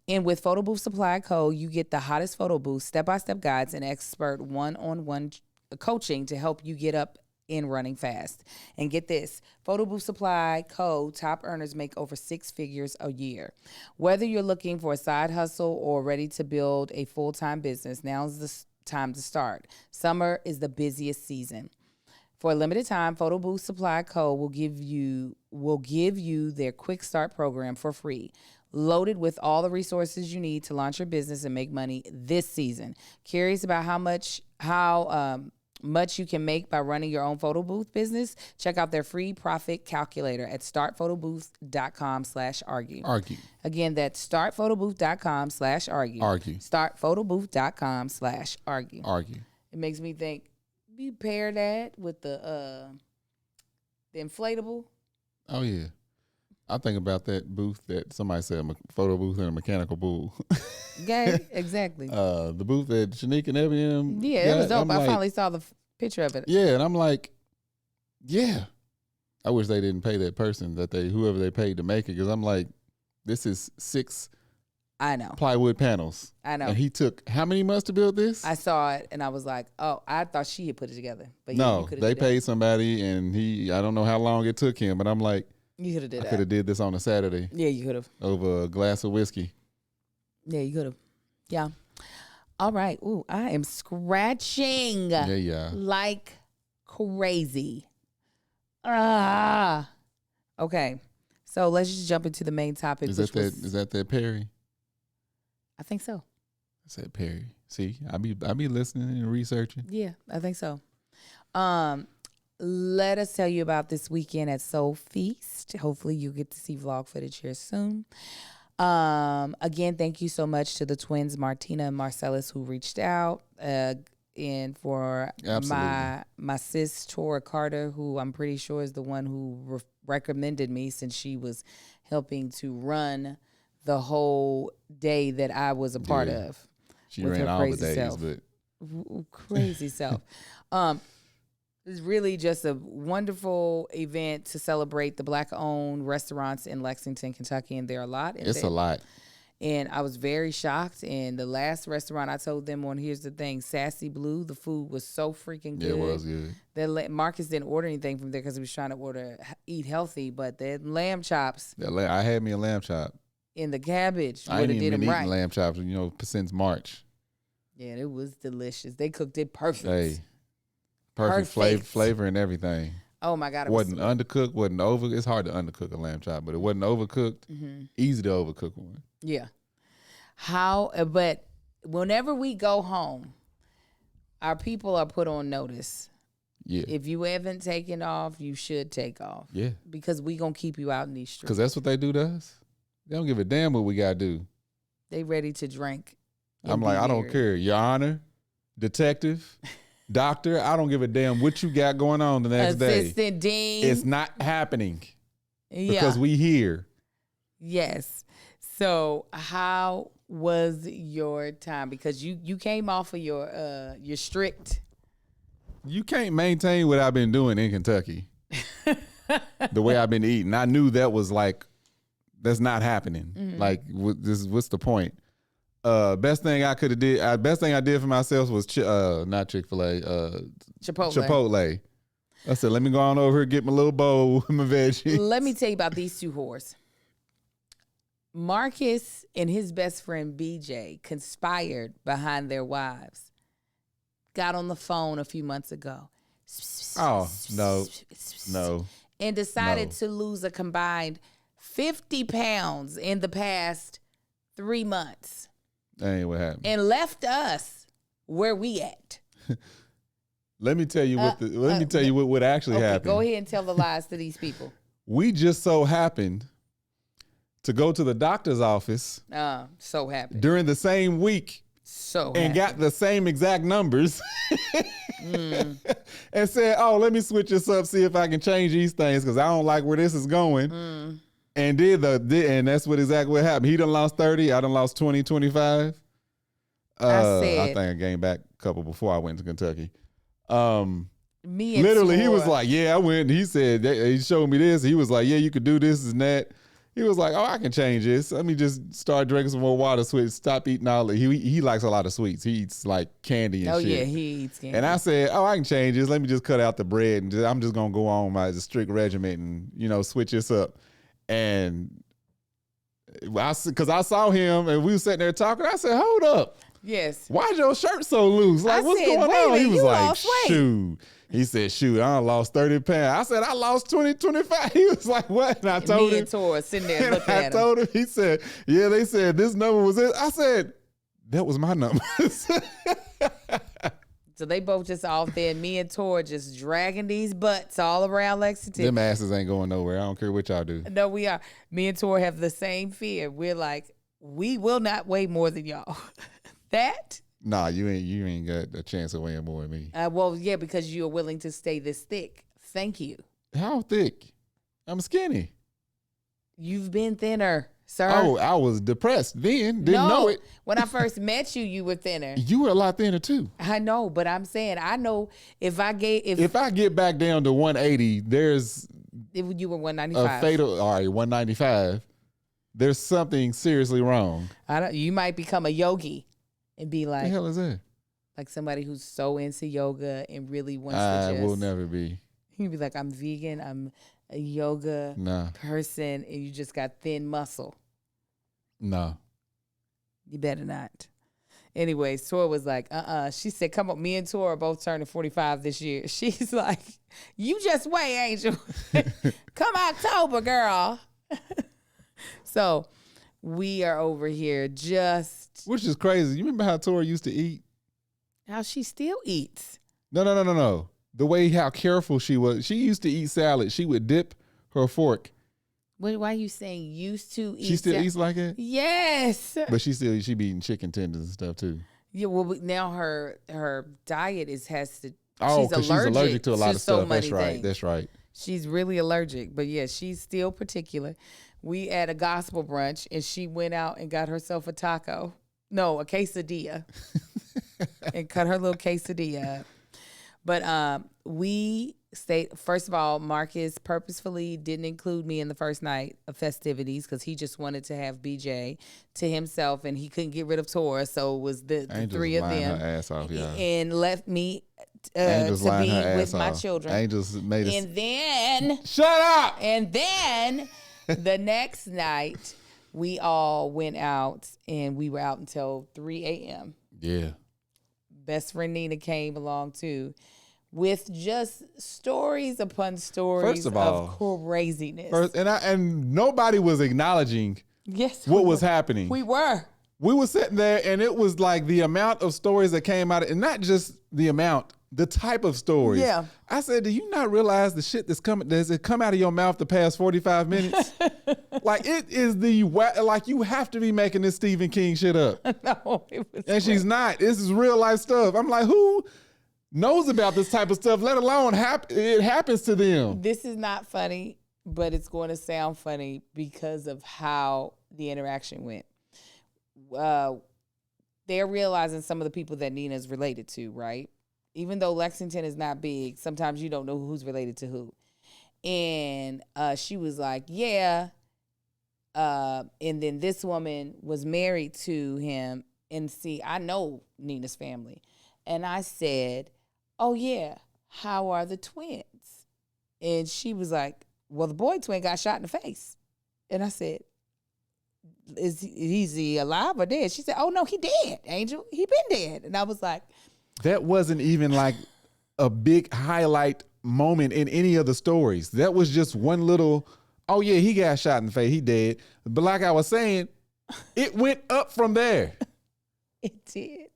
And with Photo Booth Supply Co., you get the hottest photo booths, step-by-step guides, and expert one-on-one coaching to help you get up and running fast. And get this, Photo Booth Supply Co. top earners make over 6 figures a year. Whether you're looking for a side hustle or ready to build a full-time business, now's the time to start. Summer is the busiest season. For a limited time, Photo Booth Supply Co. will give you their quick start program for free, loaded with all the resources you need to launch your business and make money this season. Curious about how much you can make by running your own photo booth business? Check out their free profit calculator at startphotobooth.com/argue. Argue. Again, that's startphotobooth.com/argue. Argue. Startphotobooth.com/argue. Argue. It makes me think, you pair that with the inflatable. Oh, yeah. I think about that booth that somebody said, a photo booth and a mechanical bull. Yeah, exactly. The booth that Shanique and Ebony. Yeah, it was dope. I finally saw the picture of it. Yeah, and I'm like, yeah. I wish they didn't pay that person whoever they paid to make it, because I'm like, this is 6 plywood panels. I know. And he took how many months to build this? I saw it and I was like, oh, I thought she had put it together. But no, they paid somebody, and I don't know how long it took him, but I'm like, you could have did that. I could have did this on a Saturday. Yeah, you could have. Over a glass of whiskey. Yeah, you could have. Yeah. All right. Ooh, I am scratching. Yeah. Like crazy. Okay. So let's just jump into the main topic. Is that Perry? I think so. I said Perry. See, I be listening and researching. Yeah, I think so. let us tell you about this weekend at Soul Feast. Hopefully you'll get to see vlog footage here soon. Again, thank you so much to the twins, Martina and Marcellus, who reached out. And for my sis, Tora Carter, who I'm pretty sure is the one who recommended me, since she was helping to run the whole day that I was a part of. She ran all the days, self. but crazy self. It's really just a wonderful event to celebrate the Black-owned restaurants in Lexington, Kentucky, and there are a lot. It's a lot. And I was very shocked. And the last restaurant I told them on, here's the thing, Sassy Blue, the food was so freaking good. Yeah, it was good. Marcus didn't order anything from there because he was trying to eat healthy, but the lamb chops. I had me a lamb chop. In the cabbage. I ain't even been eating lamb chops, since March. Yeah, it was delicious. They cooked it perfect. Hey, perfect. Flavor and everything. Oh my God. Wasn't undercooked, wasn't over. It's hard to undercook a lamb chop, but it wasn't overcooked. Easy to overcook one. Yeah. But whenever we go home, our people are put on notice. Yeah. If you haven't taken off, you should take off. Yeah. Because we going to keep you out in these streets. Because that's what they do to us. They don't give a damn what we got to do. They ready to drink. I'm like, I don't care. Your Honor, detective, doctor, I don't give a damn what you got going on the next day. Assistant Dean. It's not happening. Yeah. Because we here. Yes. So how was your time? Because you came off of your strict. You can't maintain what I've been doing in Kentucky. The way I've been eating. I knew that was that's not happening. Like, what's the point? Best thing I could have did. Best thing I did for myself was not Chick-fil-A. Chipotle. I said, let me go on over here, get my little bowl with my veggies. Let me tell you about these two whores. Marcus and his best friend BJ conspired behind their wives. Got on the phone a few months ago. Oh, no. And decided to lose a combined 50 pounds in the past 3 months. That ain't what happened. And left us where we at. Let me tell you what actually happened. Go ahead and tell the lies to these people. We just so happened to go to the doctor's office. So happened. During the same week. And got the same exact numbers. And said, oh, let me switch this up, see if I can change these things because I don't like where this is going. And and that's exactly what happened. He done lost 30. I done lost 20, 25. I think I gained back a couple before I went to Kentucky. He was like, yeah, I went. He said, he showed me this. He was like, yeah, you could do this and that. He was like, oh, I can change this. Let me just start drinking some more water, stop eating all that. He likes a lot of sweets. He eats like candy and shit. Oh, yeah, he eats candy. And I said, oh, I can change this. Let me just cut out the bread. And I'm just going to go on my strict regimen and, switch this up. And because I saw him and we were sitting there talking, I said, hold up. Yes. Why's your shirt so loose? Like, what's going on? He was like, shoot. He said, shoot, I lost 30 pounds. I said, I lost 20, 25. He was like, what? And I told him. Me and Tora sitting there looking at him. I told him. He said, yeah, they said this number was it. I said, that was my number. So they both just off there, and me and Tora just dragging these butts all around Lexington. Them asses ain't going nowhere. I don't care what y'all do. No, we are. Me and Tora have the same fear. We're like, we will not weigh more than y'all. That? Nah, you ain't got a chance of weighing more than me. Well, yeah, because you're willing to stay this thick. Thank you. How thick? I'm skinny. You've been thinner, sir. Oh, I was depressed then. Didn't know it. When I first met you, you were thinner. You were a lot thinner too. I know, but I'm saying I know if I get back down to 180, there's you were 195. A fatal. All right, 195. There's something seriously wrong. You might become a yogi. And be like, what the hell is that? Like somebody who's so into yoga and really wants to I will never be. He'd be like, I'm vegan, I'm a yoga person, and you just got thin muscle. No. You better not. Anyways, Tora was like, She said, come on, me and Tora are both turning 45 this year. She's like, you just wait, Angel. Come October, girl. So we are over here which is crazy. You remember how Tora used to eat? How she still eats. No. the way how careful she was. She used to eat salad. She would dip her fork. Why are you saying used to eat? She still eats like it? Yes. But she be eating chicken tenders and stuff too. Yeah, well, now her diet has to. Oh, because she's allergic to a lot of stuff. That's right. Things. That's right. She's really allergic, but yeah, she's still particular. We at a gospel brunch, and she went out and got herself a quesadilla, and cut her little quesadilla up. But we stayed. First of all, Marcus purposefully didn't include me in the first night of festivities because he just wanted to have BJ to himself, and he couldn't get rid of Tora, so it was the three of them. Her ass off, yeah. And left me Angel's to be her with ass my off. children. Angels made us. And then Shut up. And then the next night we all went out, and we were out until 3 a.m. Yeah. Best friend Nina came along too, with just stories upon stories of craziness. And nobody was acknowledging what was happening. We were sitting there, and it was like the amount of stories that came out, and not just the amount, the type of stories. Yeah. I said, do you not realize the shit that's coming? Does it come out of your mouth the past 45 minutes? Like, it is like you have to be making this Stephen King shit up. No, it was. And she's not. This is real life stuff. I'm like, who knows about this type of stuff, let alone it happens to them? This is not funny, but it's going to sound funny because of how the interaction went. They're realizing some of the people that Nina's related to, right? Even though Lexington is not big, sometimes you don't know who's related to who. And she was like, yeah. And then this woman was married to him. And see, I know Nina's family. And I said, oh, yeah, how are the twins? And she was like, well, the boy twin got shot in the face. And I said, is he alive or dead? She said, oh, no, he dead, Angel. He been dead. And I was like, that wasn't even like a big highlight moment in any of the stories. That was just one little, oh yeah, he got shot in the face, he dead. But like I was saying, it went up from there. It did.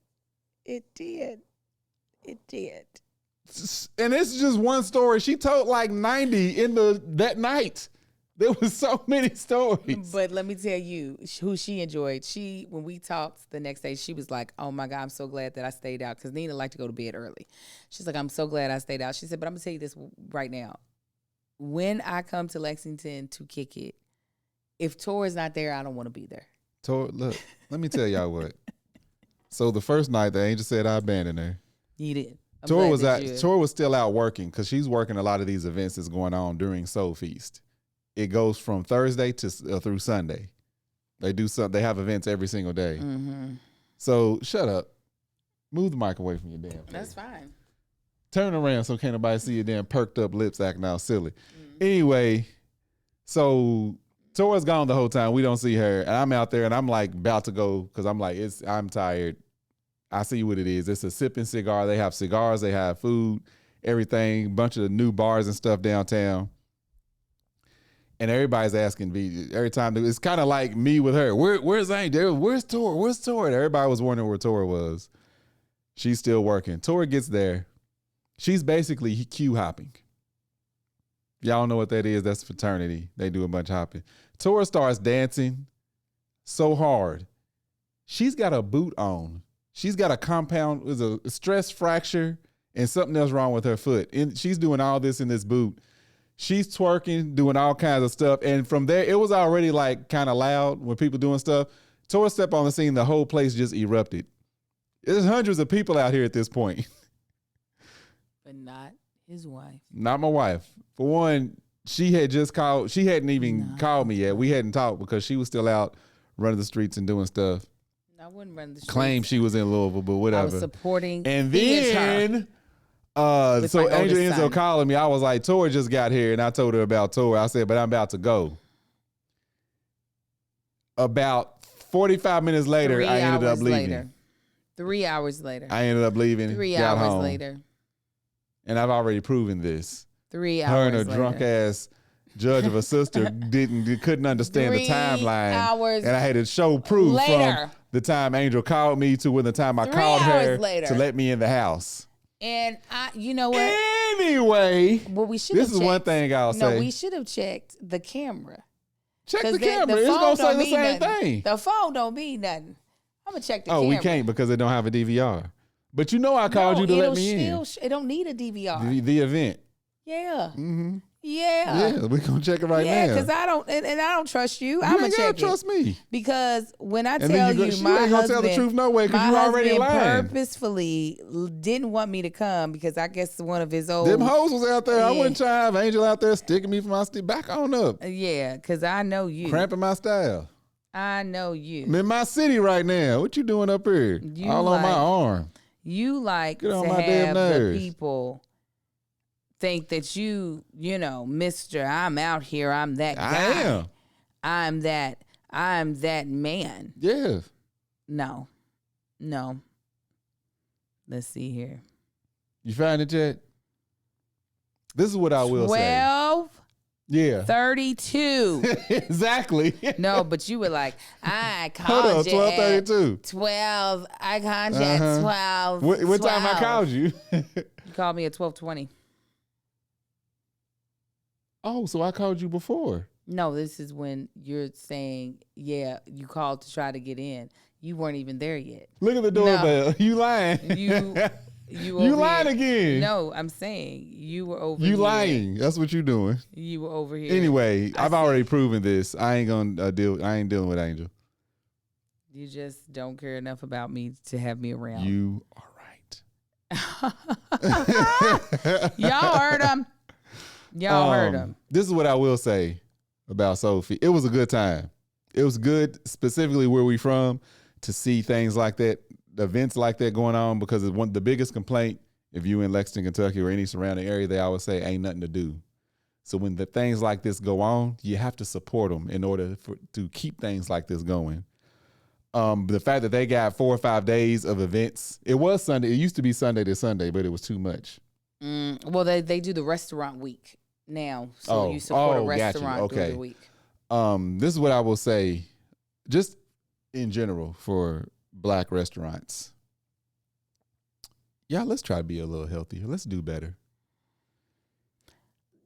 And it's just one story. She told like 90 that night. There was so many stories. But let me tell you who she enjoyed. When we talked the next day, she was like, oh my God, I'm so glad that I stayed out. Because Nina liked to go to bed early. She's like, I'm so glad I stayed out. She said, but I'm going to tell you this right now. When I come to Lexington to kick it, if Tora's not there, I don't want to be there. Tora, look, let me tell y'all what. So the first night, the angel said I abandoned her. You did. Tora was still out working because she's working a lot of these events that's going on during Soul Feast. It goes from Thursday to through Sunday. They have events every single day. Mm-hmm. So shut up. Move the mic away from your damn face. That's fine. Turn around so can't nobody see your damn perked up lips acting all silly. Mm-hmm. Anyway, so Tora's gone the whole time. We don't see her. And I'm out there and I'm like about to go because I'm like, I'm tired. I see what it is. It's a sipping cigar. They have cigars. They have food, everything, bunch of new bars and stuff downtown. And everybody's asking V every time. It's kind of like me with her. Where's Angel? Where's Tora? Where's Tora? And everybody was wondering where Tora was. She's still working. Tora gets there. She's basically queue hopping. Y'all know what that is. That's fraternity. They do a bunch of hopping. Tora starts dancing so hard. She's got a boot on. She's got a stress fracture and something else wrong with her foot. And she's doing all this in this boot. She's twerking, doing all kinds of stuff. And from there, it was already like kind of loud when people doing stuff. Tora stepped on the scene, the whole place just erupted. There's hundreds of people out here at this point. But not his wife. Not my wife. For one, she hadn't even called me yet. We hadn't talked because she was still out running the streets and doing stuff. I wouldn't run the streets. Claimed she was in Louisville, but whatever. I was supporting and then so Angel ends up calling me. I was like, Tora just got here, and I told her about Tora. I said, but I'm about to go. About 45 minutes later, I ended up leaving. 3 hours later. I ended up leaving. 3 got hours home. later. And I've already proven this. 3 hours Her and her later. drunk ass judge of a sister couldn't understand the timeline. 3 hours and I had to show proof later. From the time Angel called me to when the time I called her later. to let me in the house. And you know what? Anyway, Well, we should. This is one thing I'll say. No, we should have checked the camera. Check the camera. It's gonna say the same thing. The phone don't mean nothing. I'm gonna check the camera. Oh, we can't because it don't have a DVR. But you know I called you to let me in. It don't need a DVR. The event. Yeah. Mm-hmm. Yeah. Yeah, we're gonna check it right now. Yeah, because I don't, and I don't trust you. I'm gonna check it. Trust me. Because when I And tell then you, my ain't gonna tell the truth no way because you already lying. Purposefully didn't want me to come because I guess one of his old them hoes was out there. I wouldn't try. Angel out there sticking me for my stick. Back on up. Yeah, because I know you. Cramping my style. I know you. I'm in my city right now. What you doing up here? All on my arm. You like Get on to my damn have nerves. the people think that you know, Mr. I'm out here. I'm that guy. I am. I'm that man. Yeah. No. Let's see here. You find it yet? This is what I will say. 32. Exactly. No, but you were like, I called you 12:32. 12. I called you at 12. What time I called you? You called me at 12:20. Oh, so I called you before. No, this is when you're saying, yeah, you called to try to get in. You weren't even there yet. Look at the doorbell. No. You lying. You lying here. Again. No, I'm saying you were over here. You lying. That's what you're doing. You were over here. Anyway, I've already proven this. I ain't gonna I ain't dealing with Angel. You just don't care enough about me to have me around. You are right. Y'all heard him. Y'all heard him. This is what I will say about Sophie. It was a good time. It was good, specifically where we from, to see things like that, events like that going on, because the biggest complaint, if you in Lexington, Kentucky, or any surrounding area, they always say ain't nothing to do. So when the things like this go on, you have to support them in order to keep things like this going. The fact that they got 4 or 5 days of events, it was Sunday. It used to be Sunday to Sunday, but it was too much. Well, they do the restaurant week now, so you support a restaurant during the week. This is what I will say, just in general for Black restaurants. Yeah, let's try to be a little healthier. Let's do better.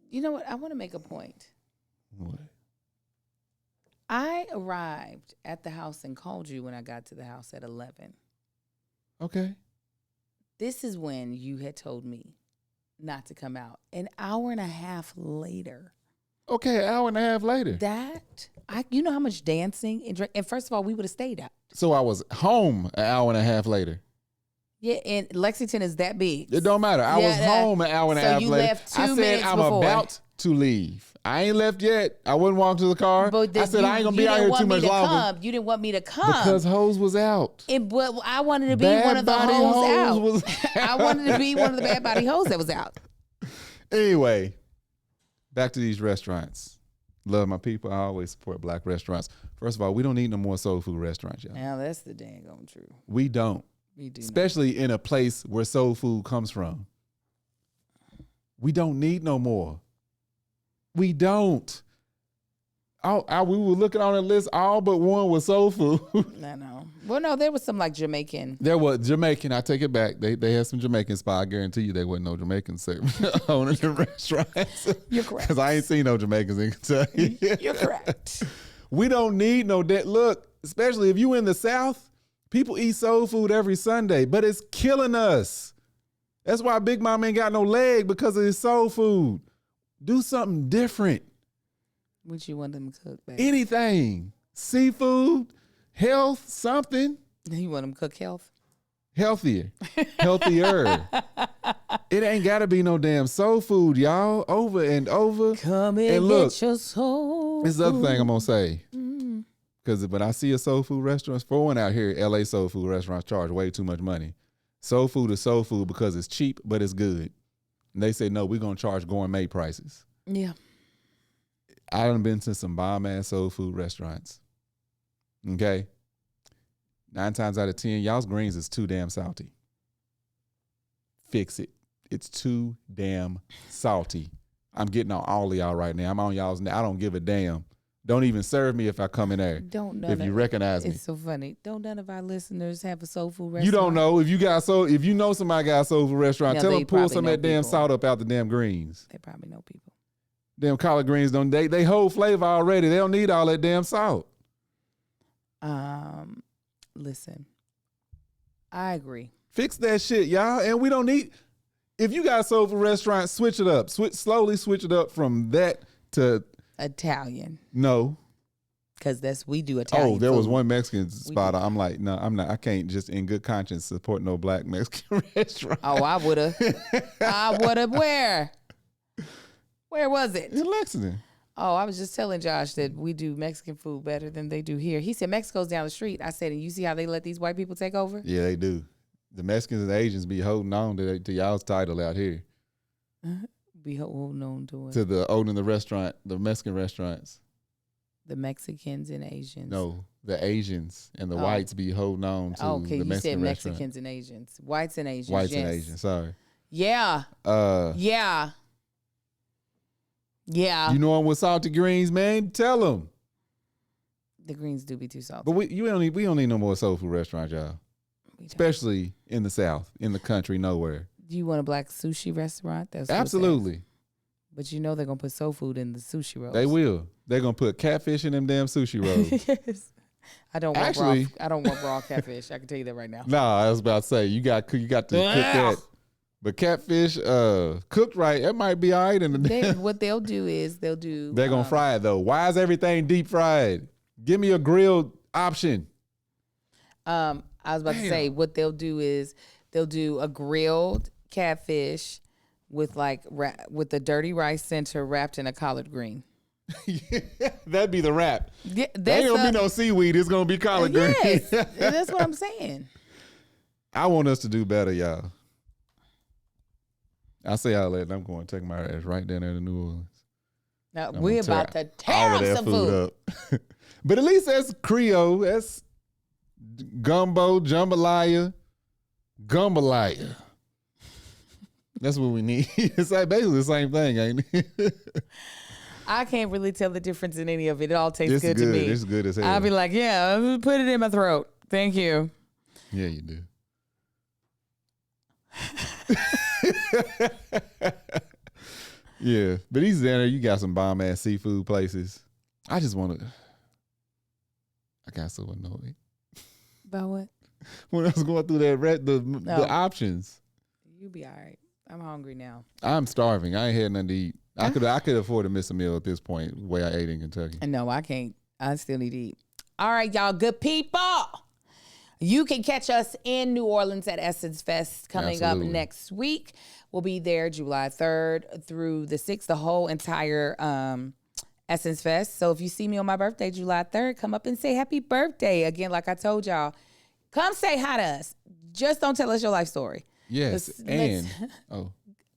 You know what? I want to make a point. What? I arrived at the house and called you when I got to the house at 11. Okay. This is when you had told me not to come out. An hour and a half later. Okay, an hour and a half later. You know how much dancing and drink. And first of all, we would have stayed out. So I was home an hour and a half later. Yeah, and Lexington is that big. It don't matter. I was home an hour and a half later. So you left 2 minutes before. I said I'm about to leave. I ain't left yet. I wouldn't walk to the car. But I said I ain't gonna be out here too much longer. You didn't want me to come because hoes was out. But I wanted to be one of the hoes out. I wanted to be one of the bad body hoes that was out. Anyway, back to these restaurants. Love my people. I always support Black restaurants. First of all, we don't need no more soul food restaurants, y'all. Now that's the dang on true. We don't. We do. Especially in a place where soul food comes from. We don't need no more. We don't. We were looking on a list. All but one was soul food. I know. Well, no, there was some like Jamaican. There was Jamaican. I take it back. They had some Jamaican spot. I guarantee you there wasn't no Jamaican owning the restaurants. You're correct. Because I ain't seen no Jamaicans in Kentucky. You're correct. We don't need no debt. Look, especially if you in the South, people eat soul food every Sunday, but it's killing us. That's why Big Mom ain't got no leg, because of his soul food. Do something different. What you want them to cook, baby? Anything. Seafood, health, something. You want them to cook health? Healthier. Healthier. It ain't got to be no damn soul food, y'all. Over and over. Come and look, get your soul. This is the other thing I'm going to say. Because when I see a soul food restaurant, for one out here, LA soul food restaurants charge way too much money. Soul food is soul food because it's cheap, but it's good. And they say, no, we're going to charge gourmet prices. Yeah. I done been to some bomb-ass soul food restaurants. Okay? 9 times out of 10, y'all's greens is too damn salty. Fix it. It's too damn salty. I'm getting on all of y'all right now. I'm on y'all's. I don't give a damn. Don't even serve me if I come in there. If you recognize me. It's so funny. Don't none of our listeners have a soul food restaurant? You don't know. If you know somebody got a soul food restaurant, tell them pull some of that damn salt up out the damn greens. They probably know people. Damn collard greens they hold flavor already. They don't need all that damn salt. Listen. I agree. Fix that shit, y'all. And we don't need, if you got a soul food restaurant, switch it up. Slowly switch it up from that to Italian. No. Because we do Italian. Oh, there was one Mexican spot. I'm like, no, I'm not. I can't just in good conscience support no black Mexican restaurant. Oh, I would have. Where? Where was it? In Lexington. Oh, I was just telling Josh that we do Mexican food better than they do here. He said Mexico's down the street. I said, and you see how they let these white people take over? Yeah, they do. The Mexicans and the Asians be holding on to y'all's title out here. Be holding on to it. To the owning the restaurant, the Mexican restaurants. The Mexicans and Asians. No, the Asians and the whites be holding on to the Mexican restaurant. Okay, you said Mexicans and Asians. Whites and Asians. Whites and Asians, sorry. Yeah. Yeah. You know them with salty greens, man? Tell them. The greens do be too salty. But we don't need no more soul food restaurants, y'all. Especially in the South, in the country, nowhere. Do you want a black sushi restaurant? That's absolutely. But you know they're gonna put soul food in the sushi rolls. They will. They're gonna put catfish in them damn sushi rolls. Yes. I don't want raw catfish. I can tell you that right now. No, I was about to say you got to cook that. But catfish, cooked right, it might be all right in the What they'll do is they're gonna fry it though. Why is everything deep fried? Give me a grilled option. I was about to say what they'll do is they'll do a grilled catfish with with the dirty rice center wrapped in a collard green. That'd be the wrap. Yeah, there ain't gonna be no seaweed. It's gonna be collard green. Yes, that's what I'm saying. I want us to do better, y'all. I say all that. I'm going to take my ass right down there to New Orleans. Now we're about to tear up some food. Up. But at least that's Creole. That's gumbo, jambalaya. That's what we need. It's like basically the same thing, ain't it? I can't really tell the difference in any of it. It all tastes good to me. It's good as hell. I'll be like, yeah, put it in my throat. Thank you. Yeah, you do. Yeah, but he's down there. You got some bomb ass seafood places. I just want to. I got so annoyed. About what? When I was going through the options. You be all right. I'm hungry now. I'm starving. I ain't had nothing to eat. I could afford to miss a meal at this point. The way I ate in Kentucky. No, I can't. I still need to eat. All right, y'all, good people. You can catch us in New Orleans at Essence Fest coming up next week. We'll be there July 3rd through the 6th, the whole entire Essence Fest. So if you see me on my birthday, July 3rd, come up and say happy birthday. Again, like I told y'all, come say hi to us. Just don't tell us your life story. Yes,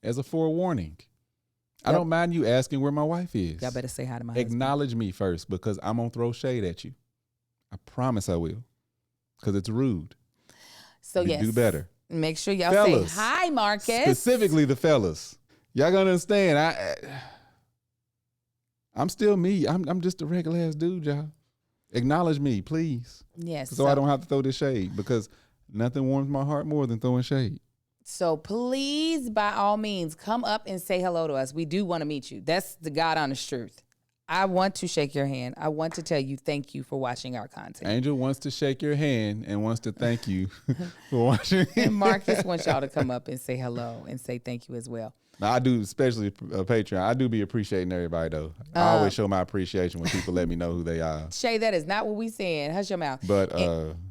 as a forewarning, I don't mind you asking where my wife is. Y'all better say hi to my Acknowledge husband. me first because I'm going to throw shade at you. I promise I will. Because it's rude. So you do better. Make sure y'all fellas, say hi, Marcus. Specifically the fellas. Y'all gonna understand. I'm still me. I'm just a regular ass dude, y'all. Acknowledge me, please. Yes. So I don't have to throw this shade because nothing warms my heart more than throwing shade. So please, by all means, come up and say hello to us. We do want to meet you. That's the God honest truth. I want to shake your hand. I want to tell you thank you for watching our content. Angel wants to shake your hand and wants to thank you for watching. And Marcus wants y'all to come up and say hello and say thank you as well. Now, I do, especially Patreon. I do be appreciating everybody, though. I always show my appreciation when people let me know who they are. Shay, that is not what we saying. Hush your mouth. But,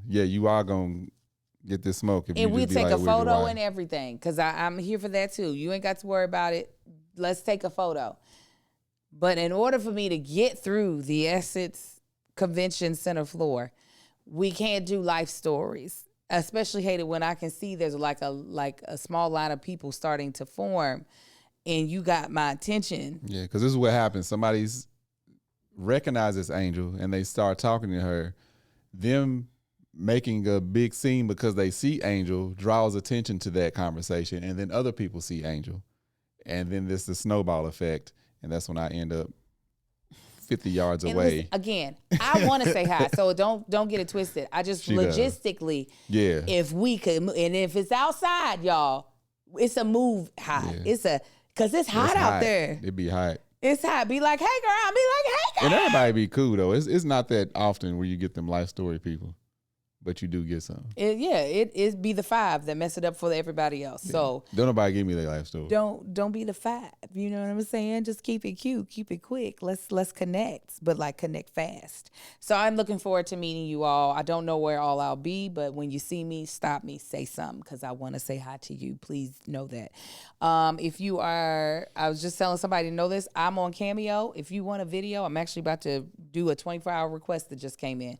yeah, you are going to get this smoke. If and you we'll take like, a photo and everything because I'm here for that, too. You ain't got to worry about it. Let's take a photo. But in order for me to get through the Essence Convention Center floor, we can't do life stories. I especially hate it when I can see there's like a small line of people starting to form, and you got my attention. Yeah, because this is what happens. Somebody's recognizes Angel, and they start talking to her. Them making a big scene because they see Angel draws attention to that conversation, and then other people see Angel, and then there's the snowball effect. And that's when I end up 50 yards And away. listen, again, I want to say hi, so don't get it twisted. I just She does. logistically, Yeah. if we could, and if it's outside, y'all, it's a move hot. Yeah. Cause it's hot out there. It'd be hot. It's hot. Be like, hey girl. I'll be like, hey girl. And everybody be cool though. It's not that often where you get them life story people, but you do get some. It be the 5 that mess it up for everybody else. Yeah. So Don't nobody give me their life story. don't be the 5. You know what I'm saying? Just keep it cute, keep it quick. Let's connect, but like connect fast. So I'm looking forward to meeting you all. I don't know where all I'll be, but when you see me, stop me, say something, because I want to say hi to you. Please know that. If you are, I was just telling somebody to know this, I'm on Cameo. If you want a video, I'm actually about to do a 24-hour request that just came in.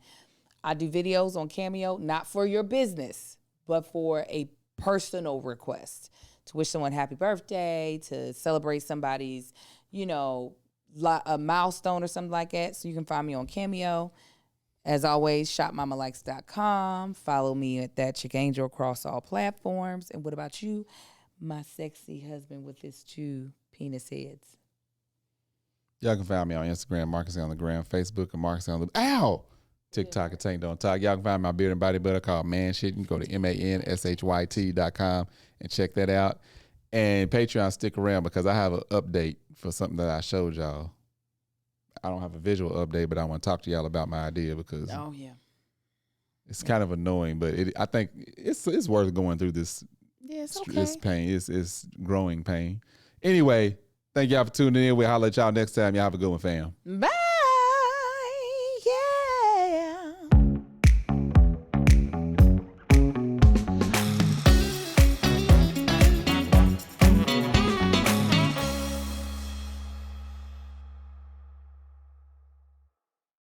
I do videos on Cameo, not for your business, but for a personal request, to wish someone happy birthday, to celebrate somebody's, a milestone or something like that. So you can find me on Cameo. As always, shopmamalikes.com. Follow me at That Chick Angel across all platforms. And what about you, my sexy husband with his 2 penis heads? Y'all can find me on Instagram, Marcus on the gram, Facebook, and Marcus on the TikTok and Tank Don't Talk. Y'all can find my beard and body butter called Man Shit. You can go to manShyt.com and check that out. And Patreon, stick around because I have an update for something that I showed y'all. I don't have a visual update, but I want to talk to y'all about my idea because it's kind of annoying, but I think it's worth going through this. Yeah, it's okay. This pain. It's growing pain. Anyway, thank y'all for tuning in. We'll holler at y'all next time. Y'all have a good one, fam. Bye.